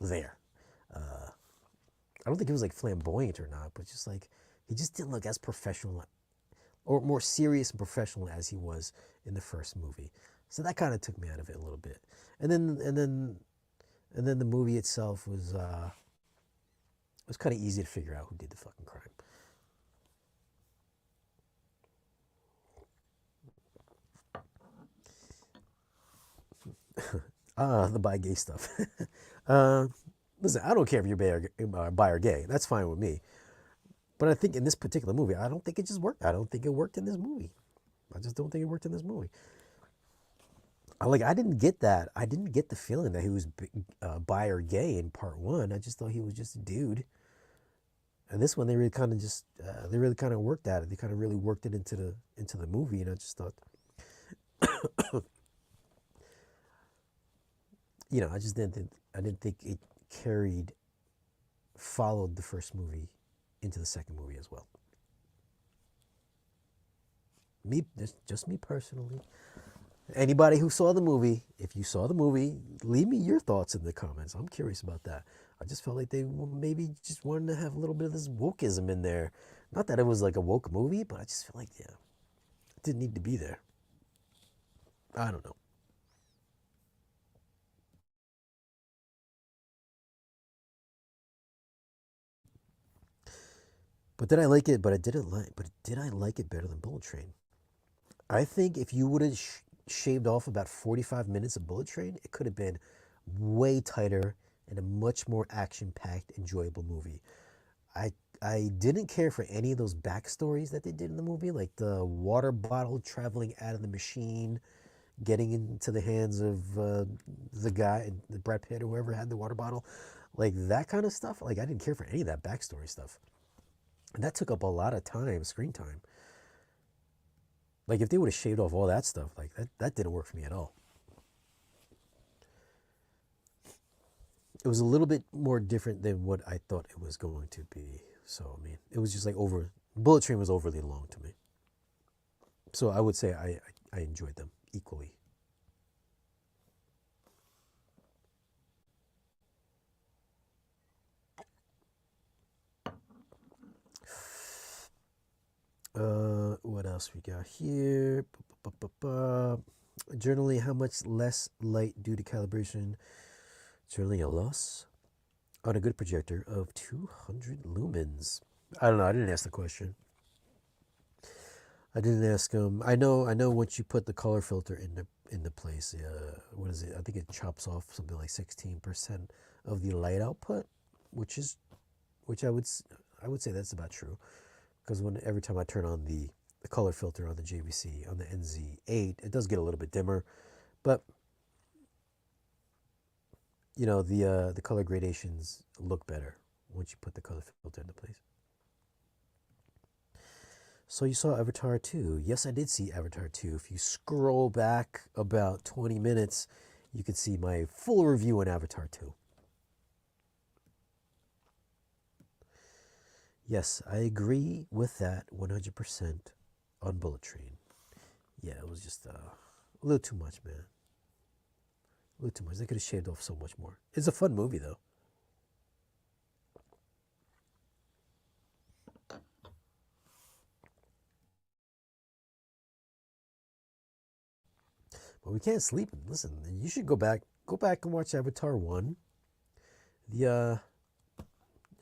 there. Uh, I don't think he was like flamboyant or not, but just like he just didn't look as professional or more serious and professional as he was in the first movie. So that kind of took me out of it a little bit. And then the movie itself was kind of easy to figure out who did the fucking crime. The bi gay stuff. uh, Listen, I don't care if you're bi or gay. That's fine with me. But I think in this particular movie, I don't think it just worked. I don't think it worked in this movie. I just don't think it worked in this movie. I didn't get that. I didn't get the feeling that he was bi or gay in part one. I just thought he was just a dude. And this one, they really kind of worked at it. They kind of really worked it into the movie, and I just thought, I didn't think it carried, followed the first movie into the second movie as well. Just me personally. Anybody who saw the movie, if you saw the movie, leave me your thoughts in the comments. I'm curious about that. I just felt like they maybe just wanted to have a little bit of this wokeism in there. Not that it was like a woke movie, but I just feel like, yeah, it didn't need to be there. I don't know. But did I like it? But I didn't like. But did I like it better than Bullet Train? I think if you would have shaved off about 45 minutes of Bullet Train, it could have been way tighter and a much more action-packed, enjoyable movie. I I didn't care for any of those backstories that they did in the movie, like the water bottle traveling out of the machine, getting into the hands of the guy, the Brad Pitt, or whoever had the water bottle, like that kind of stuff. Like I didn't care for any of that backstory stuff, and that took up a lot of time, screen time. Like if they would have shaved off all that stuff, like that didn't work for me at all. It was a little bit more different than what I thought it was going to be. So I mean, it was just like over. Bullet Train was overly long to me. So I would say I enjoyed them equally. What else we got here? Generally, how much less light due to calibration? Generally, a loss on a good projector of 200 lumens. I don't know. I didn't ask the question. I didn't ask him. I know. Once you put the color filter into place, what is it? I think it chops off something like 16% of the light output, which is, which I would say that's about true, because when every time I turn on the color filter on the JVC on the NZ8, it does get a little bit dimmer, but you know the color gradations look better once you put the color filter into place. So you saw Avatar 2. Yes, I did see Avatar 2. If you scroll back about 20 minutes, you can see my full review on Avatar 2. Yes, I agree with that 100% on Bullet Train. Yeah, it was just a little too much, man. A little too much. They could have shaved off so much more. It's a fun movie, though. But we can't sleep. Listen, you should go back and watch Avatar 1. The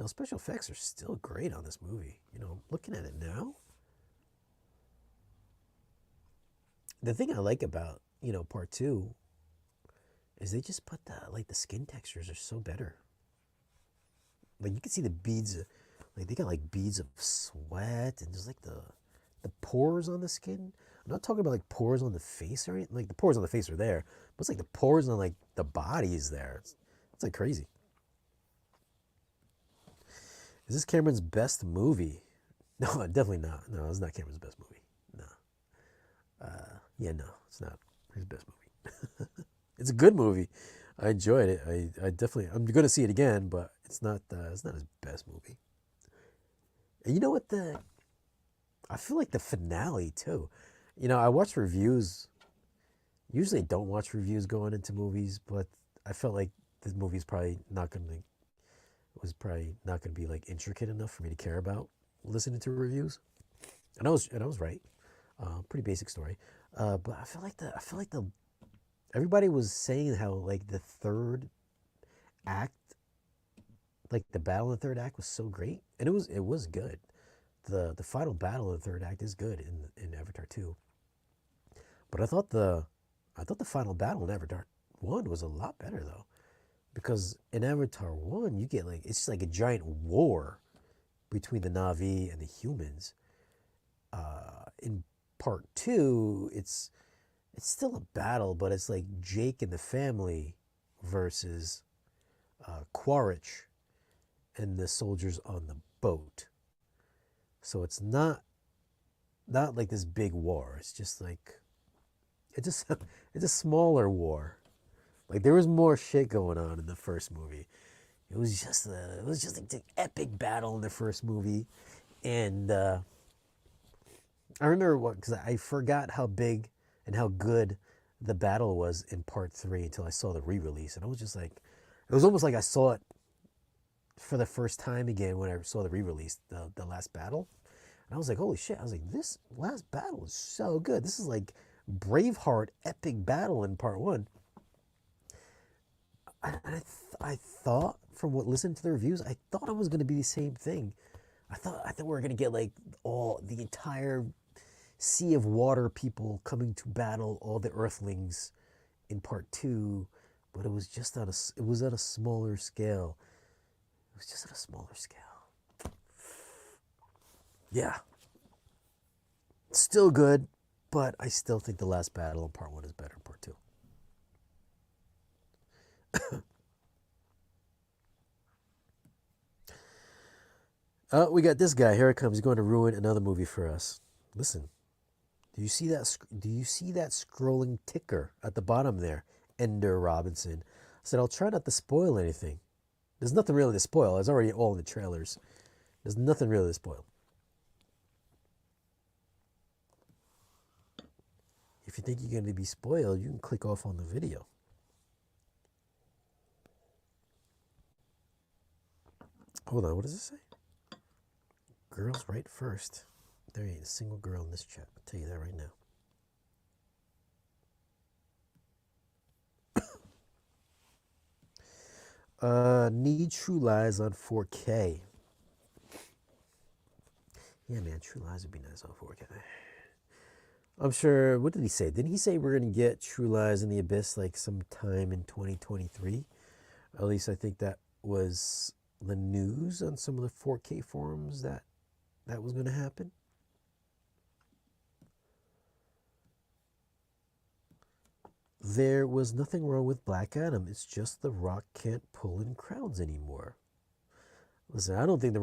special effects are still great on this movie. Looking at it now, the thing I like about part two is they just put the skin textures are so better. Like you can see the beads, like they got like beads of sweat and just like the pores on the skin. I'm not talking about like pores on the face or anything. Like the pores on the face are there, but it's like the pores on like the body is there. It's like crazy. Is this Cameron's best movie? No, definitely not. No, it's not Cameron's best movie. No. Yeah, no, it's not his best movie. It's a good movie. I enjoyed it. I definitely. I'm gonna see it again, but it's not. It's not his best movie. And you know what? I feel like the finale too. I watch reviews. Usually, I don't watch reviews going into movies, but I felt like this movie's probably not gonna was probably not gonna be like intricate enough for me to care about listening to reviews. And I was right. Pretty basic story. But I feel like the everybody was saying how like the third act, like the battle in the third act was so great, and it was good. The final battle in the third act is good in Avatar 2. But I thought the final battle in Avatar 1 was a lot better though, because in Avatar 1 you get like it's just like a giant war between the Na'vi and the humans. In part 2, it's still a battle, but it's like Jake and the family versus Quaritch and the soldiers on the boat. So it's not like this big war. It's just like it's just it's a smaller war. Like there was more shit going on in the first movie. It was just like the epic battle in the first movie, and I remember what because I forgot how big and how good the battle was in part three until I saw the re-release, and I was just like, it was almost like I saw it for the first time again when I saw the re-release, the last battle, and I was like, holy shit! I was like, this last battle is so good. This is like Braveheart epic battle in part one. I thought from what listening to the reviews, I thought it was going to be the same thing. I thought we were going to get like all the entire sea of water people coming to battle all the Earthlings in part two, but it was at a smaller scale. It was just at a smaller scale. Yeah, still good, but I still think the last battle in part one is better than part two. Oh, we got this guy. Here it comes. He's going to ruin another movie for us. Listen, do you see that? Do you see that scrolling ticker at the bottom there? Ender Robinson. I said I'll try not to spoil anything. There's nothing really to spoil. It's already all in the trailers. There's nothing really to spoil. If you think you're going to be spoiled, you can click off on the video. Hold on, what does it say? Girls right first. There ain't a single girl in this chat. I'll tell you that right now. Need True Lies on 4K. Yeah, man, True Lies would be nice on 4K. I'm sure, what did he say? Didn't he say we're going to get True Lies in the Abyss like sometime in 2023? At least I think that was the news on some of the 4K forums that was going to happen. There was nothing wrong with Black Adam. It's just The Rock can't pull in crowds anymore. Listen, I don't think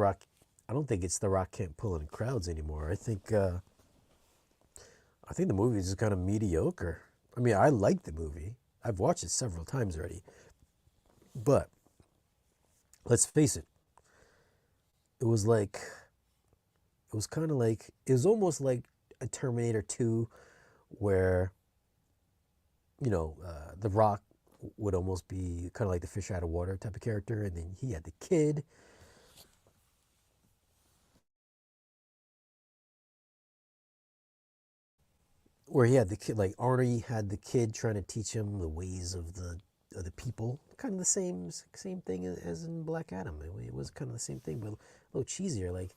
it's The Rock can't pull in crowds anymore. I think the movie is just kind of mediocre. I mean, I like the movie. I've watched it several times already. But let's face it. It was almost like a Terminator 2 where, The Rock would almost be kind of like the fish out of water type of character. And then he had the kid. Where he had the kid, like Arnie had the kid trying to teach him the ways of the people. Kind of the same thing as in Black Adam. It was kind of the same thing, but a little cheesier. Like,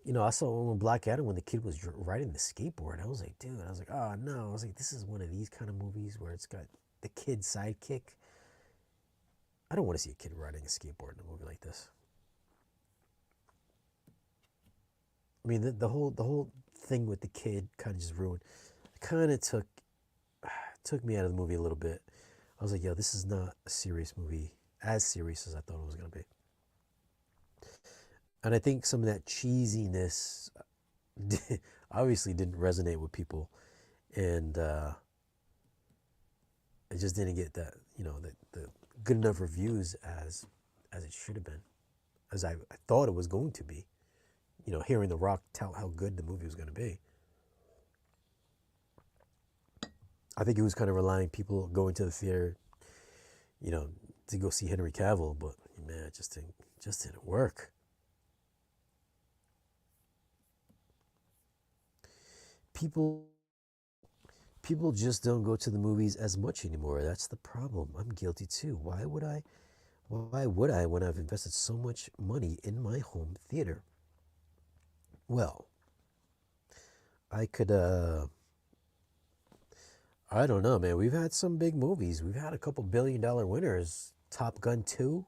I saw when Black Adam when the kid was riding the skateboard. I was like, dude. I was like, oh no. I was like, this is one of these kind of movies where it's got the kid sidekick. I don't want to see a kid riding a skateboard in a movie like this. I mean, the whole thing with the kid kind of just ruined. It kind of took me out of the movie a little bit. I was like, yo, this is not a serious movie, as serious as I thought it was going to be. And I think some of that cheesiness obviously didn't resonate with people. And it just didn't get that, the good enough reviews as it should have been, as I thought it was going to be. Hearing The Rock tell how good the movie was going to be. I think he was kind of relying people going to the theater, to go see Henry Cavill, but man, it just didn't work. People just don't go to the movies as much anymore. That's the problem. I'm guilty too. Why would I when I've invested so much money in my home theater? Well, I could I don't know, man. We've had some big movies. We've had a couple $1 billion winners. Top Gun 2,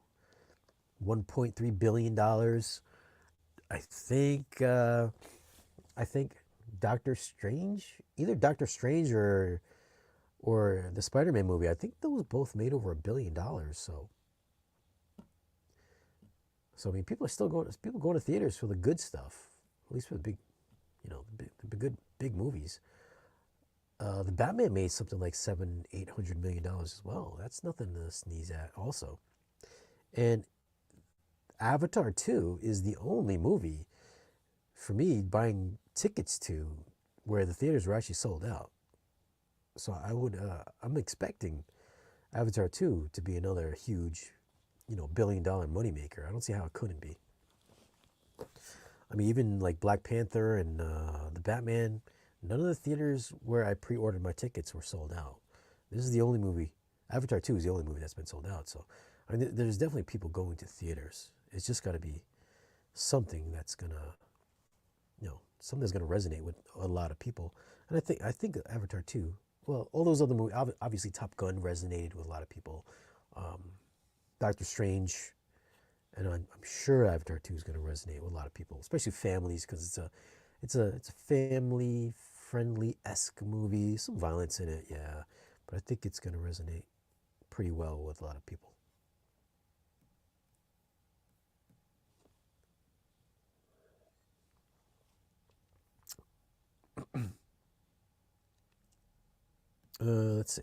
$1.3 billion. I think Doctor Strange, either Doctor Strange or the Spider-Man movie, I think those both made over $1 billion. So I mean, people going to theaters for the good stuff, at least for the big, the good big movies. The Batman made something like $700-800 million as well. That's nothing to sneeze at. Also, and Avatar 2 is the only movie for me buying tickets to where the theaters were actually sold out. So I'm expecting Avatar 2 to be another huge, $1 billion moneymaker. I don't see how it couldn't be. I mean, even like Black Panther and the Batman, none of the theaters where I pre-ordered my tickets were sold out. This is the only movie. Avatar 2 is the only movie that's been sold out. So I mean, there's definitely people going to theaters. It's just got to be something that's gonna, something that's gonna resonate with a lot of people. And I think Avatar 2. Well, all those other movies, obviously Top Gun resonated with a lot of people. Doctor Strange and I'm sure Avatar 2 is going to resonate with a lot of people, especially families, because it's a family friendly esque movie. Some violence in it, yeah, but I think it's going to resonate pretty well with a lot of people. Let's see.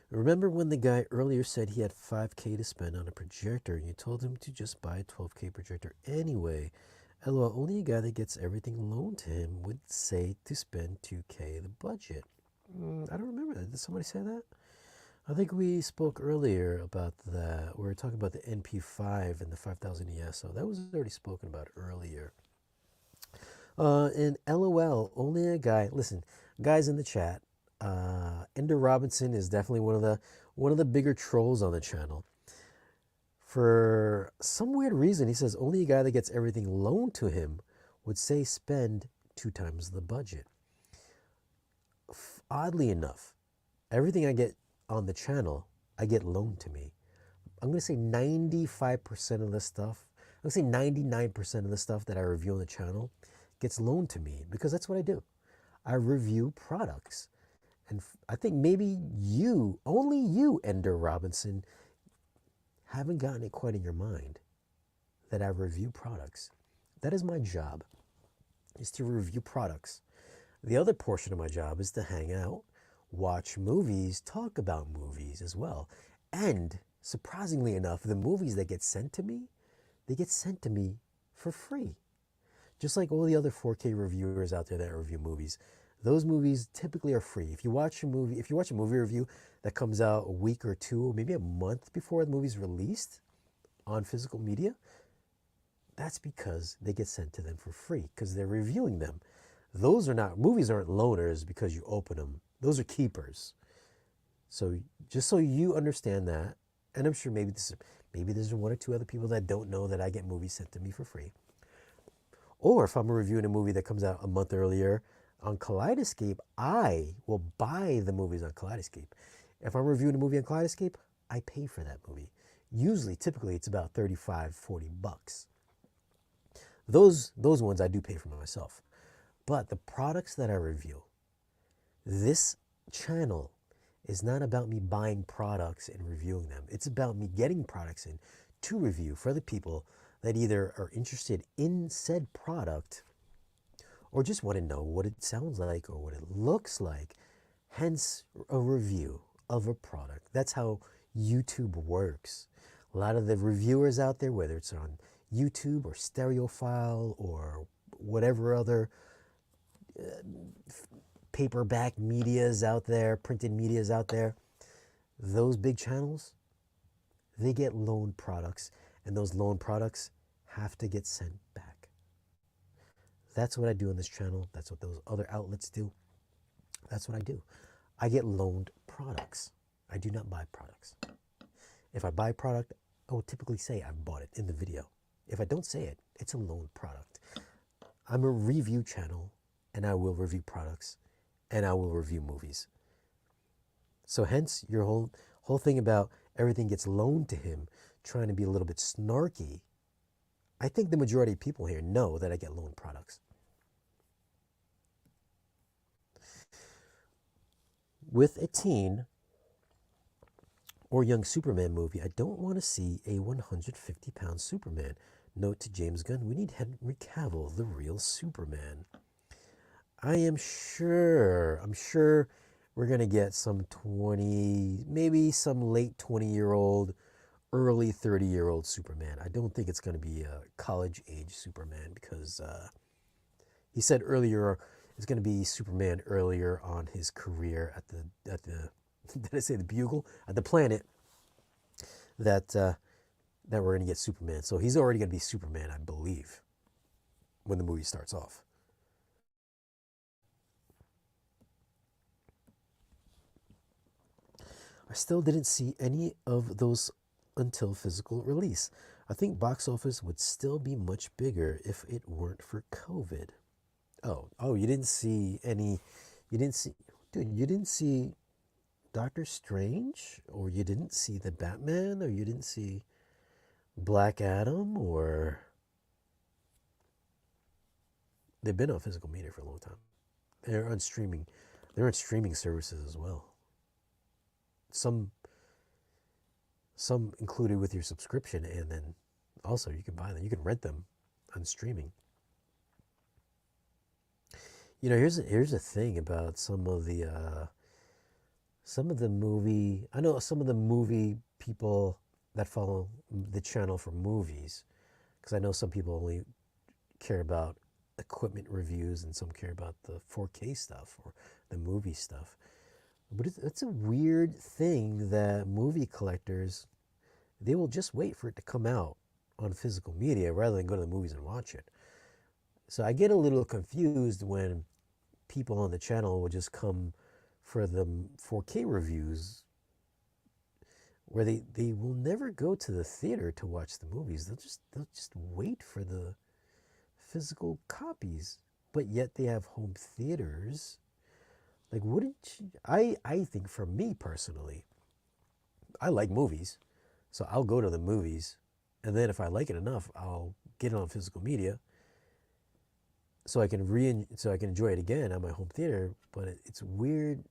Remember when the guy earlier said he had 5K to spend on a projector and you told him to just buy a 12K projector anyway? LOL, only a guy that gets everything loaned to him would say to spend 2K the budget. I don't remember that. Did somebody say that? I think we spoke earlier about that. We were talking about the NP5 and the 5000 ES, so that was already spoken about earlier. And LOL, only a guy. Listen, guys in the chat, Ender Robinson is definitely one of the bigger trolls on the channel. For some weird reason, he says only a guy that gets everything loaned to him would say spend 2 times the budget. Oddly enough, everything I get on the channel, I get loaned to me. I'm going to say 95% of the stuff, I'm going to say 99% of the stuff that I review on the channel gets loaned to me because that's what I do. I review products. And I think maybe you, only you, Ender Robinson, haven't gotten it quite in your mind that I review products. That is my job, is to review products. The other portion of my job is to hang out, watch movies, talk about movies as well. And surprisingly enough, the movies that get sent to me, they get sent to me for free. Just like all the other 4K reviewers out there that review movies, those movies typically are free. If you watch a movie review that comes out a week or two, or maybe a month before the movie's released on physical media, that's because they get sent to them for free because they're reviewing them. Movies aren't loaners because you open them. Those are keepers. So just so you understand that, and I'm sure maybe there's one or two other people that don't know that I get movies sent to me for free. Or if I'm reviewing a movie that comes out a month earlier on Kaleidoscape, I will buy the movies on Kaleidoscape. If I'm reviewing a movie on Kaleidoscape, I pay for that movie. Typically, it's about $35, $40. Those ones I do pay for myself. But the products that I review, this channel is not about me buying products and reviewing them. It's about me getting products in to review for the people that either are interested in said product or just want to know what it sounds like or what it looks like. Hence, a review of a product. That's how YouTube works. A lot of the reviewers out there, whether it's on YouTube or Stereophile or whatever other paperback medias out there, printed medias out there, those big channels, they get loaned products, and those loaned products have to get sent back. That's what I do on this channel. That's what those other outlets do. That's what I do. I get loaned products. I do not buy products. If I buy a product, I will typically say I bought it in the video. If I don't say it, it's a loaned product. I'm a review channel, and I will review products, and I will review movies. So hence your whole thing about everything gets loaned to him, trying to be a little bit snarky. I think the majority of people here know that I get loaned products. With a teen or young Superman movie, I don't want to see a 150-pound Superman. Note to James Gunn, we need Henry Cavill, the real Superman. I'm sure we're going to get some 20, maybe some late 20-year-old, early 30-year-old Superman. I don't think it's going to be a college-age Superman because he said earlier it's going to be Superman earlier on his career at the did I say the Bugle? At the Planet that we're going to get Superman. So he's already going to be Superman, I believe, when the movie starts off. I still didn't see any of those until physical release. I think box office would still be much bigger if it weren't for COVID. Oh, you didn't see any, you didn't see Doctor Strange, or you didn't see the Batman, or you didn't see, Black Adam, or they've been on physical media for a long time. They're on streaming. They're on streaming services as well. Some some included with your subscription, and then also you can buy them. You can rent them on streaming. You know, here's the thing about some of the movie. I know some of the movie people that follow the channel for movies, because I know some people only care about equipment reviews and some care about the 4K stuff or the movie stuff. But it's a weird thing that movie collectors, they will just wait for it to come out on physical media rather than go to the movies and watch it. So I get a little confused when people on the channel will just come for the 4K reviews where they will never go to the theater to watch the movies. They'll just wait for the physical copies. But yet they have home theaters. Like, wouldn't you, I think for me personally, I like movies. So I'll go to the movies, and then if I like it enough, I'll get it on physical media so I can enjoy it again at my home theater. But it's weird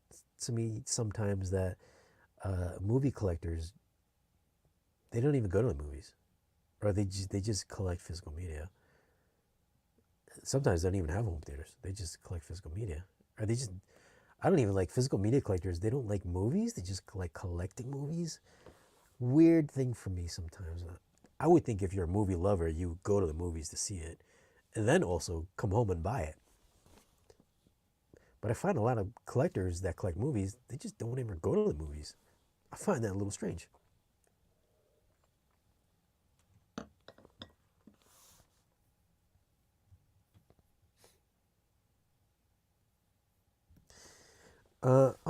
to me sometimes that movie collectors, they don't even go to the movies, or they just collect physical media. Sometimes they don't even have home theaters; they just collect physical media, or they just, I don't even like physical media collectors. They don't like movies; they just like collecting movies. Weird thing for me sometimes. I would think if you're a movie lover, you go to the movies to see it, and then also come home and buy it. But I find a lot of collectors that collect movies, they just don't ever go to the movies. I find that a little strange.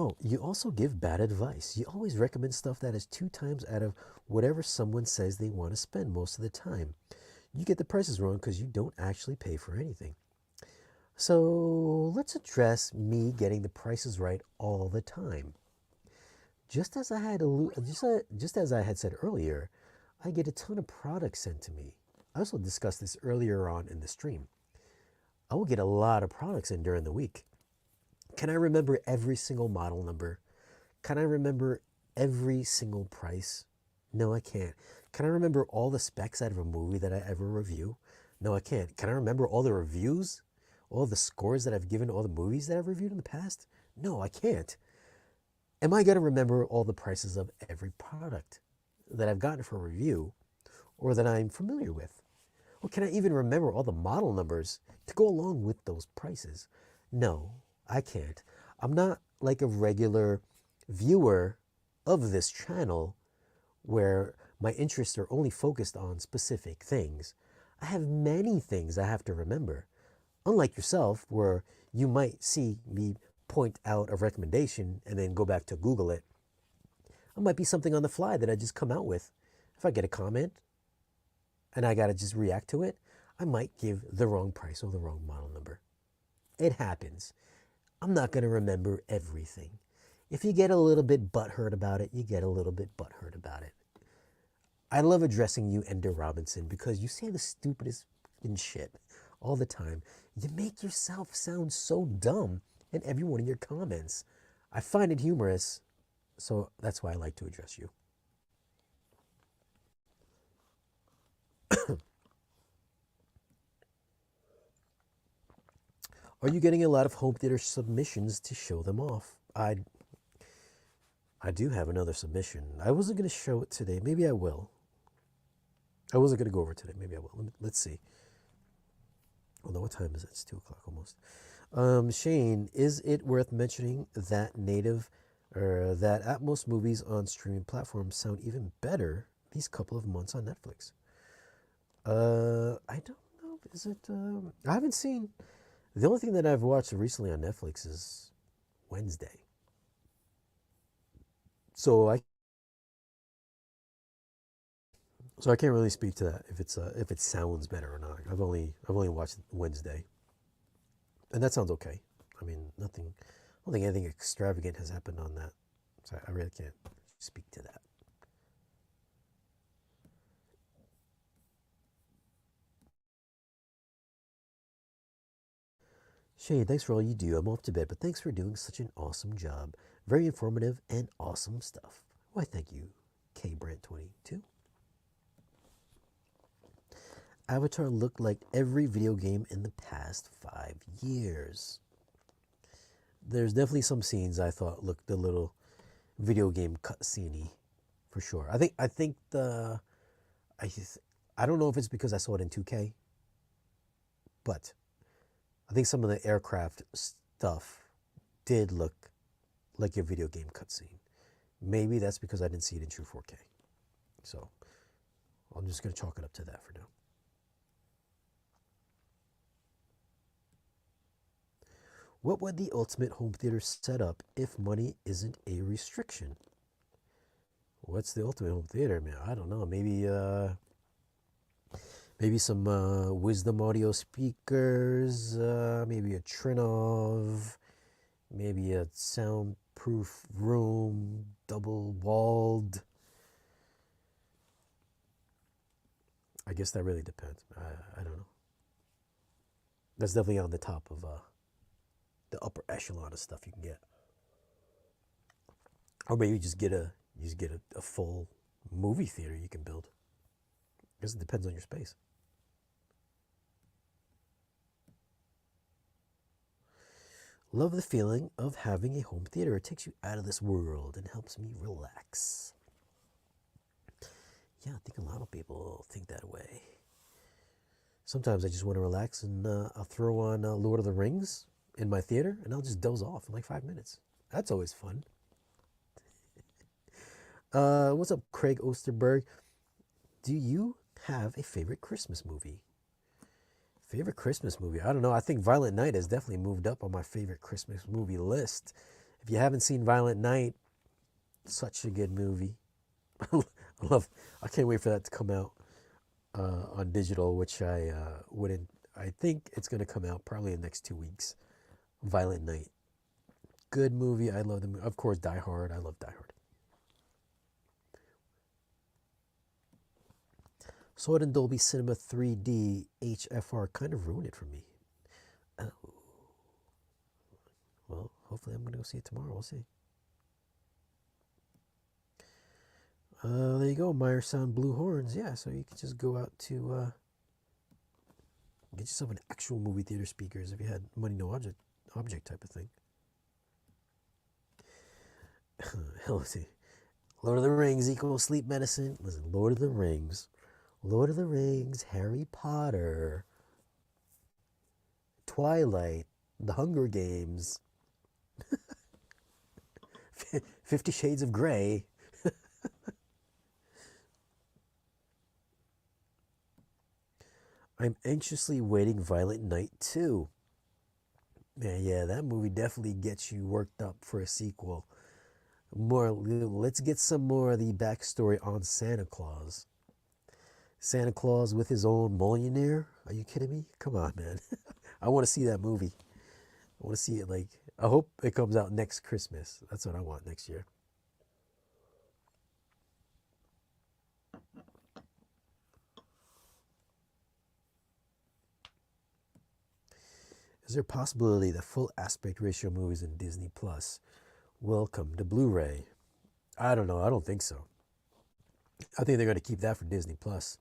Oh, you also give bad advice. You always recommend stuff that is two times out of whatever someone says they want to spend most of the time. You get the prices wrong because you don't actually pay for anything. So let's address me getting the prices right all the time. Just as I had said earlier, I get a ton of products sent to me. I also discussed this earlier on in the stream. I will get a lot of products in during the week. Can I remember every single model number? Can I remember every single price? No, I can't. Can I remember all the specs out of a movie that I ever review? No, I can't. Can I remember all the reviews? All the scores that I've given all the movies that I've reviewed in the past? No, I can't. Am I going to remember all the prices of every product that I've gotten for review or that I'm familiar with? Or can I even remember all the model numbers to go along with those prices? No, I can't. I'm not like a regular viewer of this channel where my interests are only focused on specific things. I have many things I have to remember. Unlike yourself, where you might see me point out a recommendation and then go back to Google it. It might be something on the fly that I just come out with. If I get a comment and I got to just react to it, I might give the wrong price or the wrong model number. It happens. I'm not going to remember everything. If you get a little bit butthurt about it, you get a little bit butthurt about it. I love addressing you, Ender Robinson, because you say the stupidest shit all the time. You make yourself sound so dumb in every one of your comments. I find it humorous, so that's why I like to address you. Are you getting a lot of home theater submissions to show them off? I do have another submission. I wasn't going to show it today. Maybe I will. I wasn't going to go over today. Maybe I will. Let's see. Although, what time is it? It's 2 o'clock almost. Shane, is it worth mentioning that that Atmos movies on streaming platforms sound even better these couple of months on Netflix? I don't know. Is it? I haven't seen. The only thing that I've watched recently on Netflix is Wednesday. So I can't really speak to that if it sounds better or not. I've only watched Wednesday, and that sounds okay. I mean, nothing. I don't think anything extravagant has happened on that, so I really can't speak to that. Shane, thanks for all you do. I'm off to bed, but thanks for doing such an awesome job. Very informative and awesome stuff. Why, thank you, K Brand 22. Avatar looked like every video game in the past 5 years. There's definitely some scenes I thought looked a little video game cutscene-y, for sure. I think I I don't know if it's because I saw it in 2K, but I think some of the aircraft stuff did look like a video game cutscene. Maybe that's because I didn't see it in true 4K. So I'm just going to chalk it up to that for now. What would the ultimate home theater set up if money isn't a restriction? What's the ultimate home theater, man? I don't know. Maybe some Wisdom audio speakers, maybe a Trinov, maybe a soundproof room, double walled. I guess that really depends. I don't know. That's definitely on the top of the upper echelon of stuff you can get. Or maybe you just get a full movie theater you can build. I guess it depends on your space. Love the feeling of having a home theater. It takes you out of this world and helps me relax. Yeah, I think a lot of people think that way. Sometimes I just want to relax and I'll throw on Lord of the Rings in my theater and I'll just doze off in like 5 minutes. That's always fun. What's up, Craig Osterberg? Do you have a favorite Christmas movie? Favorite Christmas movie? I don't know. I think Violent Night has definitely moved up on my favorite Christmas movie list. If you haven't seen Violent Night, such a good movie. I can't wait for that to come out on digital, which I wouldn't. I think it's going to come out probably in the next 2 weeks. Violent Night. Good movie. I love the movie. Of course, Die Hard. I love Die Hard. Saw it in Dolby Cinema 3D HFR. Kind of ruined it for me. Oh. Well, hopefully I'm going to go see it tomorrow. We'll see. There you go. Meyer Sound Blue Horns. Yeah, so you can just go out to get yourself an actual movie theater speakers if you had money no object type of thing. Let's see. Lord of the Rings equals sleep medicine. Listen, Lord of the Rings, Harry Potter, Twilight, The Hunger Games, 50 Shades of Grey. I'm anxiously waiting Violent Night 2. Man, yeah, that movie definitely gets you worked up for a sequel. Let's get some more of the backstory on Santa Claus. Santa Claus with his own Mjolnir? Are you kidding me? Come on, man. I want to see that movie. I want to see it I hope it comes out next Christmas. That's what I want next year. Is there a possibility that full aspect ratio movies in Disney Plus will come to Blu-ray? I don't know. I don't think so. I think they're going to keep that for Disney Plus.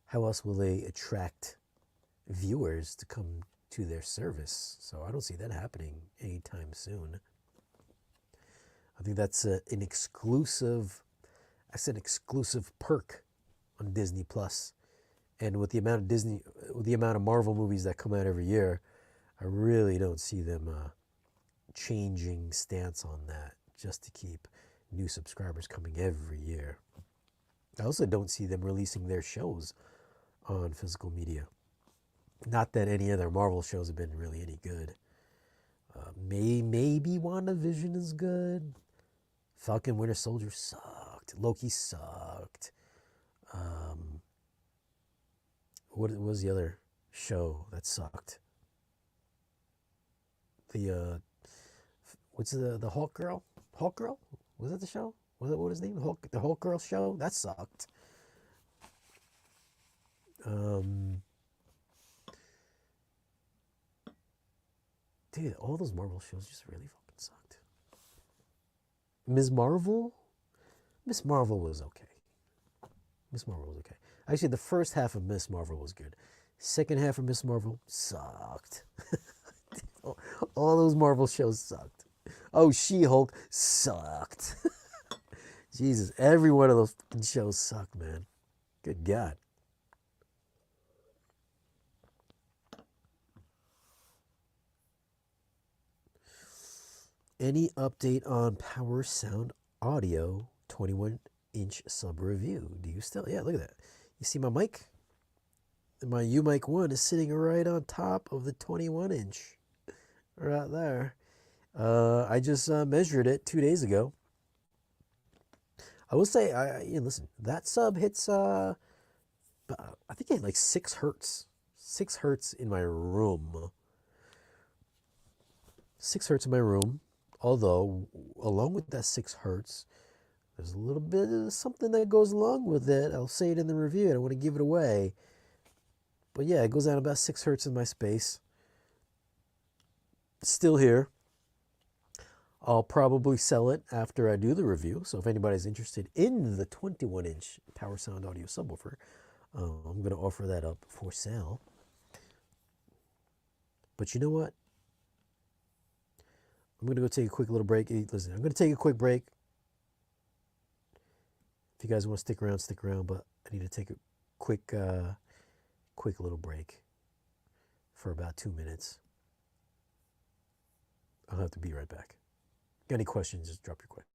How else will they attract viewers to come to their service? So I don't see that happening anytime soon. I think that's an exclusive perk on Disney Plus. And with the amount of Marvel movies that come out every year, I really don't see them changing stance on that just to keep new subscribers coming every year. I also don't see them releasing their shows on physical media. Not that any of their Marvel shows have been really any good. Maybe WandaVision is good. Falcon Winter Soldier sucked. Loki sucked. What was the other show that sucked? What's the Hulk Girl? Hulk Girl? Was that the show? Was that what his name? The Hulk Girl show? That sucked. Dude, all those Marvel shows just really fucking sucked. Ms. Marvel? Miss Marvel was okay. Miss Marvel was okay. Actually, the first half of Miss Marvel was good. Second half of Miss Marvel sucked. All those Marvel shows sucked. Oh, She-Hulk sucked. Jesus, every one of those shows sucked, man. Good God. Any update on Power Sound Audio 21-inch sub review? Do you still? Yeah, look at that. You see my mic? My U-Mic 1 is sitting right on top of the 21-inch. Right there. I just measured it 2 days ago. I will say, listen, that sub hits, I think it hit like 6 hertz. 6 hertz in my room. 6 hertz in my room. Although, along with that 6 hertz, there's a little bit of something that goes along with it. I'll say it in the review. I don't want to give it away. But yeah, it goes down about 6 hertz in my space. It's still here. I'll probably sell it after I do the review. So if anybody's interested in the 21-inch Power Sound Audio subwoofer, I'm going to offer that up for sale. But you know what? I'm going to go take a quick little break. Listen, I'm going to take a quick break. If you guys want to stick around. But I need to take a quick little break for about 2 minutes. I'll have to be right back. Got any questions, just drop your question.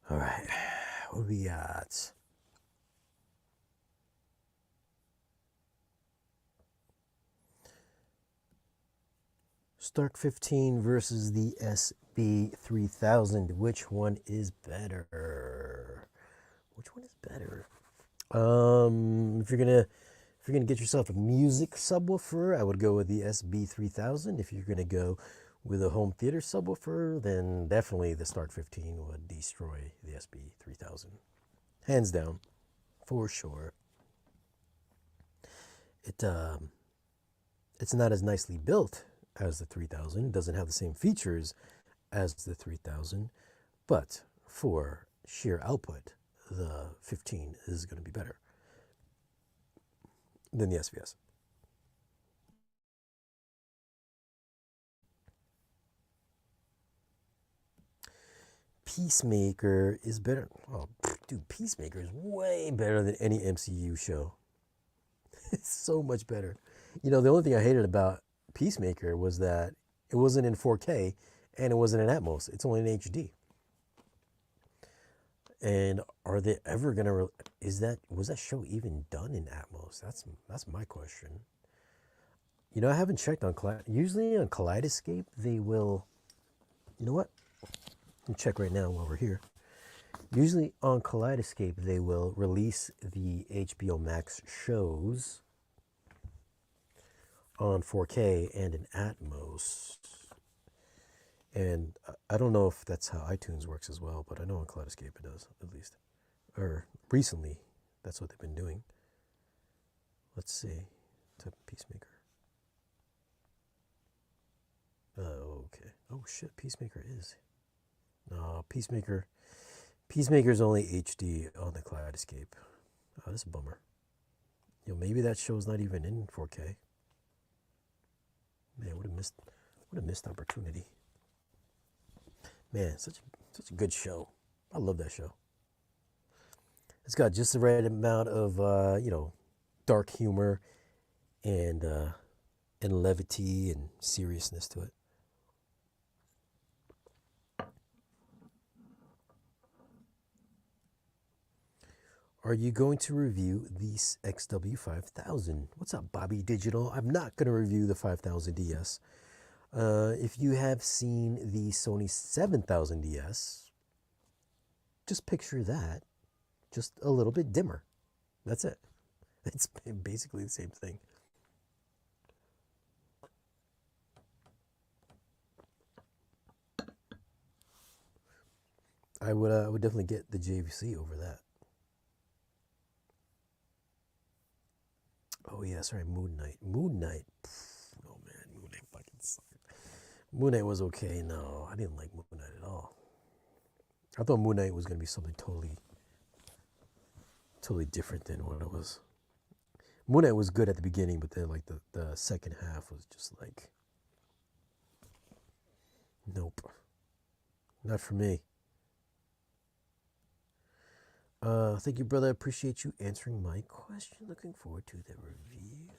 All right, what we got? Stark 15 versus the SB3000. Which one is better? Which one is better? If you're gonna get yourself a music subwoofer, I would go with the SB3000. If you're gonna go with a home theater subwoofer, then definitely the Stark 15 would destroy the SB3000. hands down, for sure. It's not as nicely built as the 3000. It doesn't have the same features as the 3000, but for sheer output, the 15 is going to be better than the SVS. Peacemaker is better. Oh, dude, Peacemaker is way better than any MCU show. It's so much better. You know, the only thing I hated about Peacemaker was that it wasn't in 4K and it wasn't in Atmos. It's only in HD. And are they ever gonna? Was that show even done in Atmos? That's my question. You know, I haven't checked on usually on Kaleidoscape they will. You know what? Let me check right now while we're here. Usually on Kaleidoscape they will release the HBO Max shows on 4K and in Atmos. And I don't know if that's how iTunes works as well, but I know on Kaleidoscape it does, at least. Or recently, that's what they've been doing. Let's see. Type of Peacemaker. Okay. Oh shit, Peacemaker is. No, Peacemaker's only HD on the Kaleidoscape. Oh, that's a bummer. You know, maybe that show's not even in 4K. Man, would have missed opportunity. Man, such a good show. I love that show. It's got just the right amount of dark humor and levity and seriousness to it. Are you going to review the XW5000? What's up, Bobby Digital? I'm not going to review the 5000DS. If you have seen the Sony 7000DS, just picture that, just a little bit dimmer. That's it. It's basically the same thing. I would definitely get the JVC over that. Oh yeah, sorry, Moon Knight. Moon Knight. Oh man, Moon Knight fucking sucked. Moon Knight was okay. No, I didn't like Moon Knight at all. I thought Moon Knight was gonna be something totally different than what it was. Moon Knight was good at the beginning, but then like the second half was just like, nope, not for me. Thank you, brother. I appreciate you answering my question. Looking forward to the review.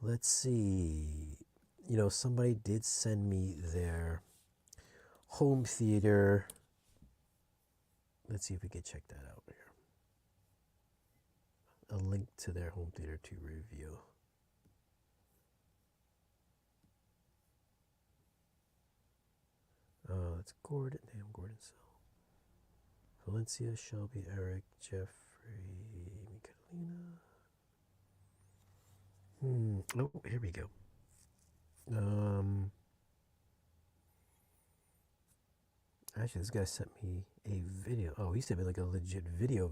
Let's see. You know, somebody did send me their home theater. Let's see if we can check that out here. A link to their home theater to review. It's Gordon. Damn, Gordon. Valencia, Shelby, Eric, Jeffrey, Michelina. Oh, here we go. Actually, this guy sent me a video. Oh, he sent me like a legit video.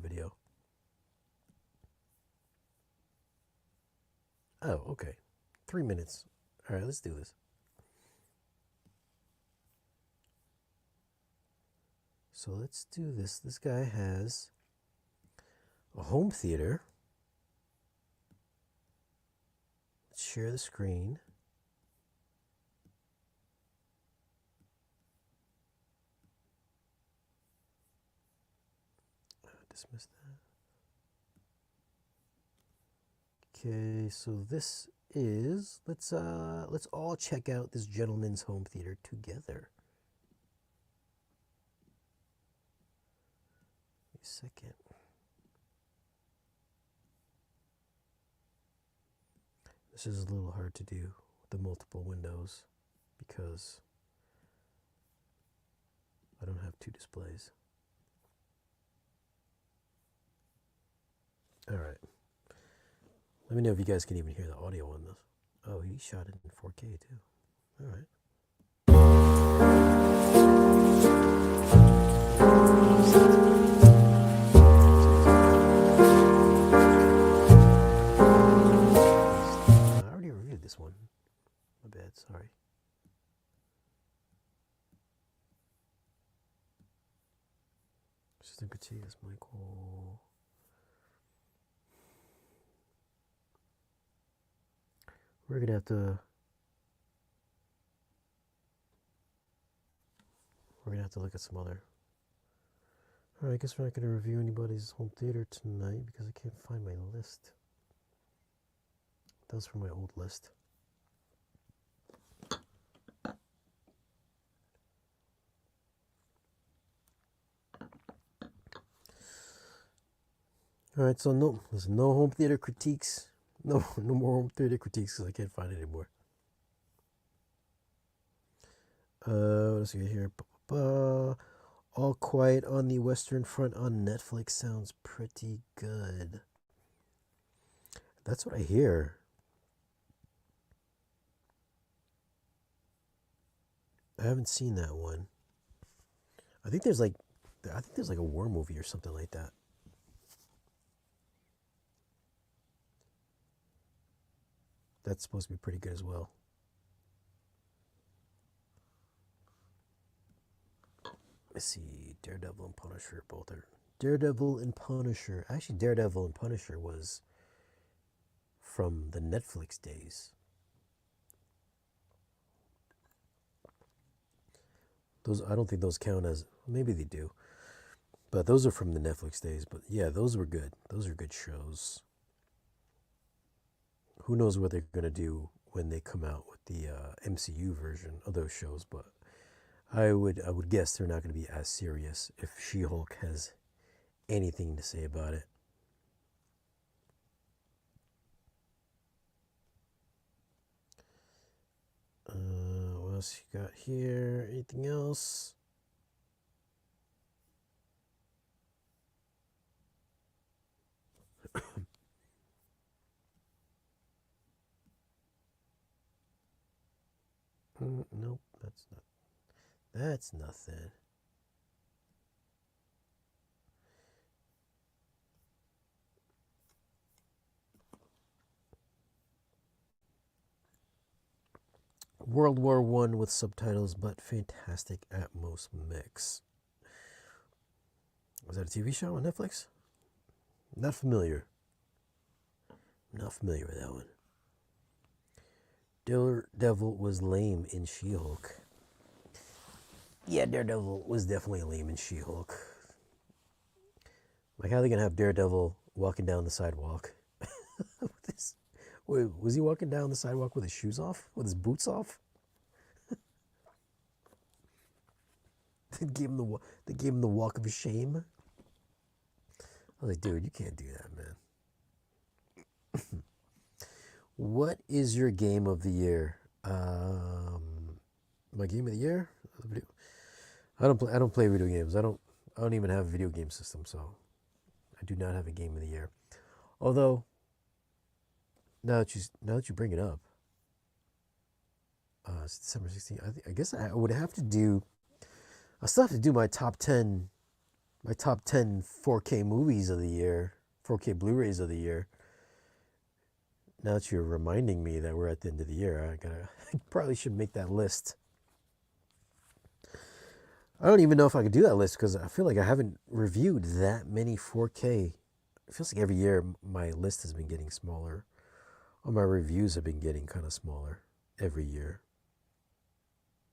Oh, okay. 3 minutes. All right, let's do this. So let's do this. This guy has a home theater. Let's share the screen. Dismiss that. Okay, so this is, let's all check out this gentleman's home theater together. Second. This is a little hard to do with the multiple windows because I don't have two displays. All right. Let me know if you guys can even hear the audio on this. Oh, he shot it in 4K too. All right. System critique, that's Michael. We're gonna have to look at some other. Alright, I guess we're not gonna review anybody's home theater tonight because I can't find my list. That was from my old list. Alright, so there's no home theater critiques. No more home theater critiques because I can't find it anymore. What else we got here? All Quiet on the Western Front on Netflix sounds pretty good. That's what I hear. I haven't seen that one. I think there's like a war movie or something like that. That's supposed to be pretty good as well. Let's see, Daredevil and Punisher both are. Daredevil and Punisher. Actually, Daredevil and Punisher was from the Netflix days. Those, I don't think those count as, maybe they do. But those are from the Netflix days. But yeah, those were good. Those are good shows. Who knows what they're going to do when they come out with the MCU version of those shows, but I would guess they're not going to be as serious if She-Hulk has anything to say about it. What else you got here? Anything else? Nope, that's nothing. World War I with subtitles, but fantastic Atmos mix. Was that a TV show on Netflix? Not familiar. Not familiar with that one. Daredevil was lame in She-Hulk. Yeah, Daredevil was definitely lame in She-Hulk. Like, how are they going to have Daredevil walking down the sidewalk? Wait, was he walking down the sidewalk with his shoes off? With his boots off? They gave him the walk of shame. I was like, dude, you can't do that, man. What is your game of the year? My game of the year? I don't play video games. I don't even have a video game system, so I do not have a game of the year. Although, now that you bring it up, it's December 16th. I guess I would have to do. I still have to do my top 10 4K movies of the year, 4K Blu-rays of the year. Now that you're reminding me that we're at the end of the year, I probably should make that list. I don't even know if I could do that list because I feel like I haven't reviewed that many 4K. It feels like every year my list has been getting smaller, or my reviews have been getting kind of smaller every year.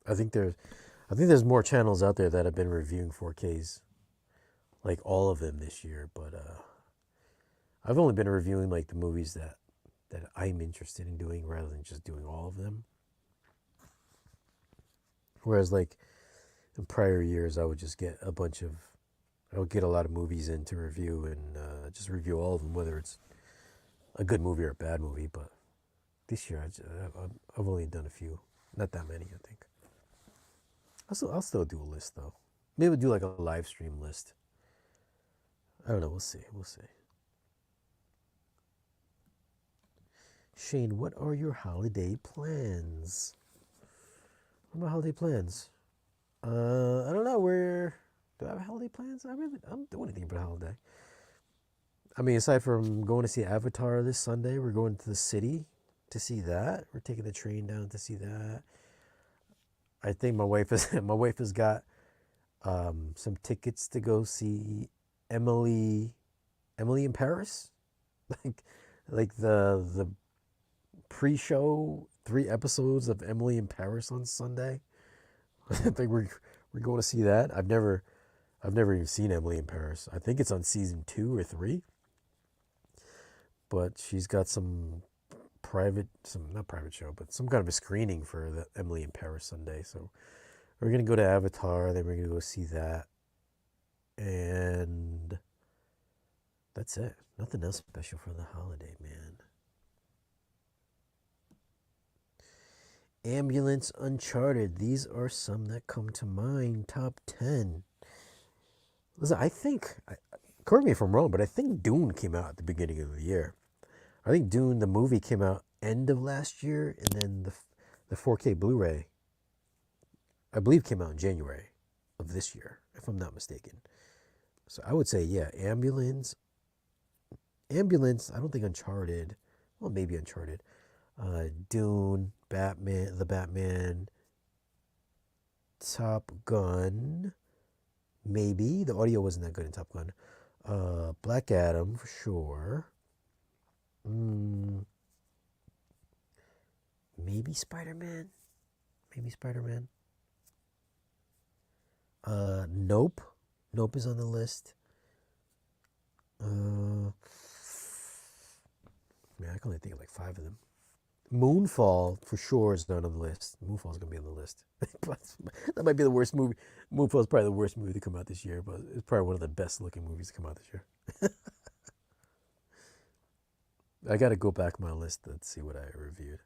I think there's more channels out there that have been reviewing 4Ks, like all of them this year. But I've only been reviewing like the movies that I'm interested in doing rather than just doing all of them. Whereas like in prior years, I would just get I would get a lot of movies in to review and just review all of them, whether it's a good movie or a bad movie. But this year, I've only done a few, not that many, I think. I'll still do a list though. Maybe we'll do like a live stream list. I don't know. We'll see. Shane, what are your holiday plans? What are my holiday plans? I don't know. Do I have holiday plans? I don't do anything but a holiday. I mean, aside from going to see Avatar this Sunday, we're going to the city to see that. We're taking the train down to see that. I think my wife has got some tickets to go see Emily Emily in Paris, like the pre-show 3 episodes of Emily in Paris on Sunday. I think we're going to see that. I've never even seen Emily in Paris. I think it's on season 2 or 3. But she's got some some not private show, but some kind of a screening for the Emily in Paris Sunday. So we're gonna go to Avatar, then we're gonna go see that, and that's it. Nothing else special for the holiday, man. Ambulance, Uncharted. These are some that come to mind. Top 10. Listen, correct me if I'm wrong, but I think Dune came out at the beginning of the year. I think Dune, the movie, came out end of last year, and then the 4K Blu-ray, I believe, came out in January of this year, if I'm not mistaken. So I would say, yeah, Ambulance. I don't think Uncharted. Well, maybe Uncharted. Dune, Batman, The Batman, Top Gun. Maybe. The audio wasn't that good in Top Gun. Black Adam, for sure. Maybe Spider-Man. Nope. Nope is on the list. Man, I can only think of like 5 of them. Moonfall for sure is not on the list. Moonfall's gonna be on the list. That might be the worst movie. Moonfall's probably the worst movie to come out this year, but it's probably one of the best looking movies to come out this year. I gotta go back my list and see what I reviewed.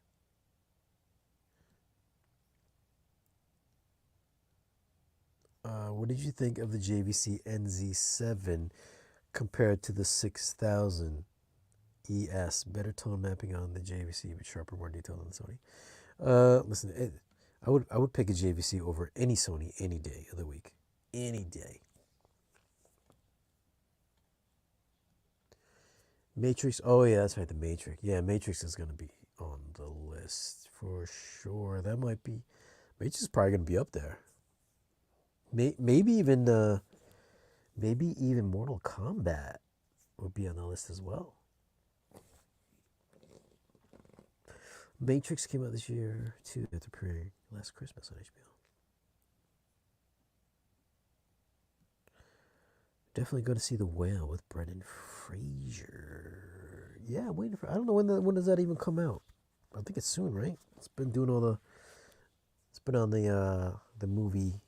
What did you think of the JVC NZ7 compared to the 6000 ES? Better tone mapping on the JVC, but sharper, more detailed on the Sony. Listen, I would pick a JVC over any Sony any day of the week, any day. Matrix. Oh yeah, that's right. The Matrix. Yeah, Matrix is gonna be on the list for sure. Matrix is probably gonna be up there. Maybe even Mortal Kombat would be on the list as well. Matrix came out this year too, at the premiere last Christmas on HBO. Definitely go to see The Whale with Brendan Fraser. Yeah, I'm waiting for. I don't know when does that even come out. I think it's soon, right? It's been on the movie,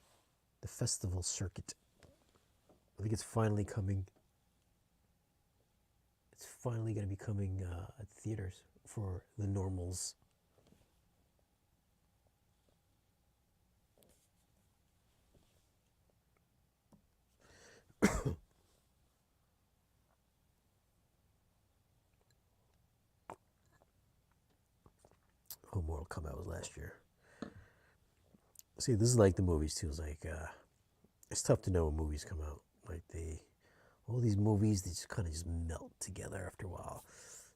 the festival circuit. I think it's finally coming. It's finally going to be coming at theaters for the normals. Oh, Mortal Kombat was last year. See, this is like the movies too. It's like it's tough to know when movies come out. Like all these movies, they just kind of just melt together after a while.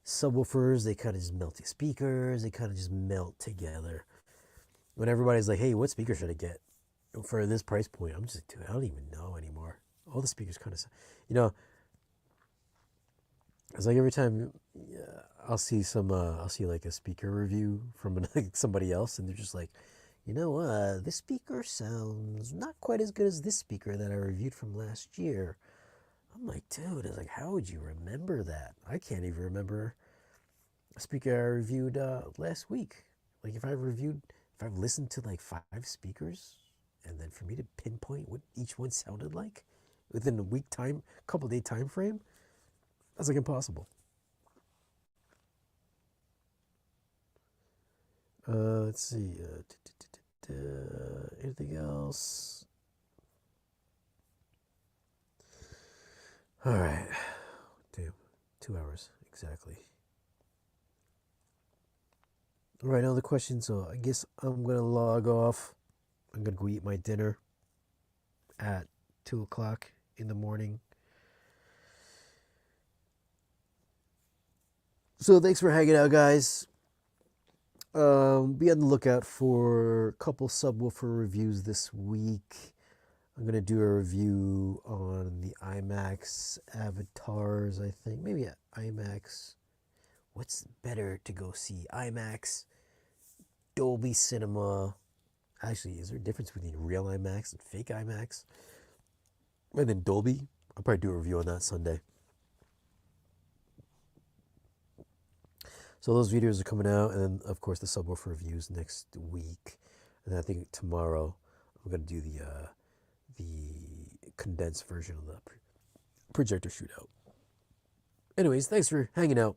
Subwoofers, they kind of just melt. Speakers, they kind of just melt together. When everybody's like, "Hey, what speaker should I get for this price point?" I'm just like, dude, I don't even know anymore. All the speakers kind of, you know, it's like every time I'll see like a speaker review from like somebody else, and they're just like, this speaker sounds not quite as good as this speaker that I reviewed from last year. I'm like, dude, it's like, how would you remember that? I can't even remember a speaker I reviewed last week. Like if I've listened to like 5 speakers, and then for me to pinpoint what each one sounded like within a couple day time frame, that's like impossible. Let's see. Anything else? All right. Damn. 2 hours exactly. All right, now the question. So I guess I'm gonna log off. I'm gonna go eat my dinner at 2 o'clock in the morning. So thanks for hanging out, guys. Be on the lookout for a couple subwoofer reviews this week. I'm going to do a review on the IMAX avatars, I think. Maybe IMAX. What's better to go see? IMAX, Dolby Cinema. Actually, is there a difference between real IMAX and fake IMAX? And then Dolby. I'll probably do a review on that Sunday. So those videos are coming out, and then of course the subwoofer reviews next week. And then I think tomorrow I'm gonna do the condensed version of the Projector Shootout. Anyways, thanks for hanging out.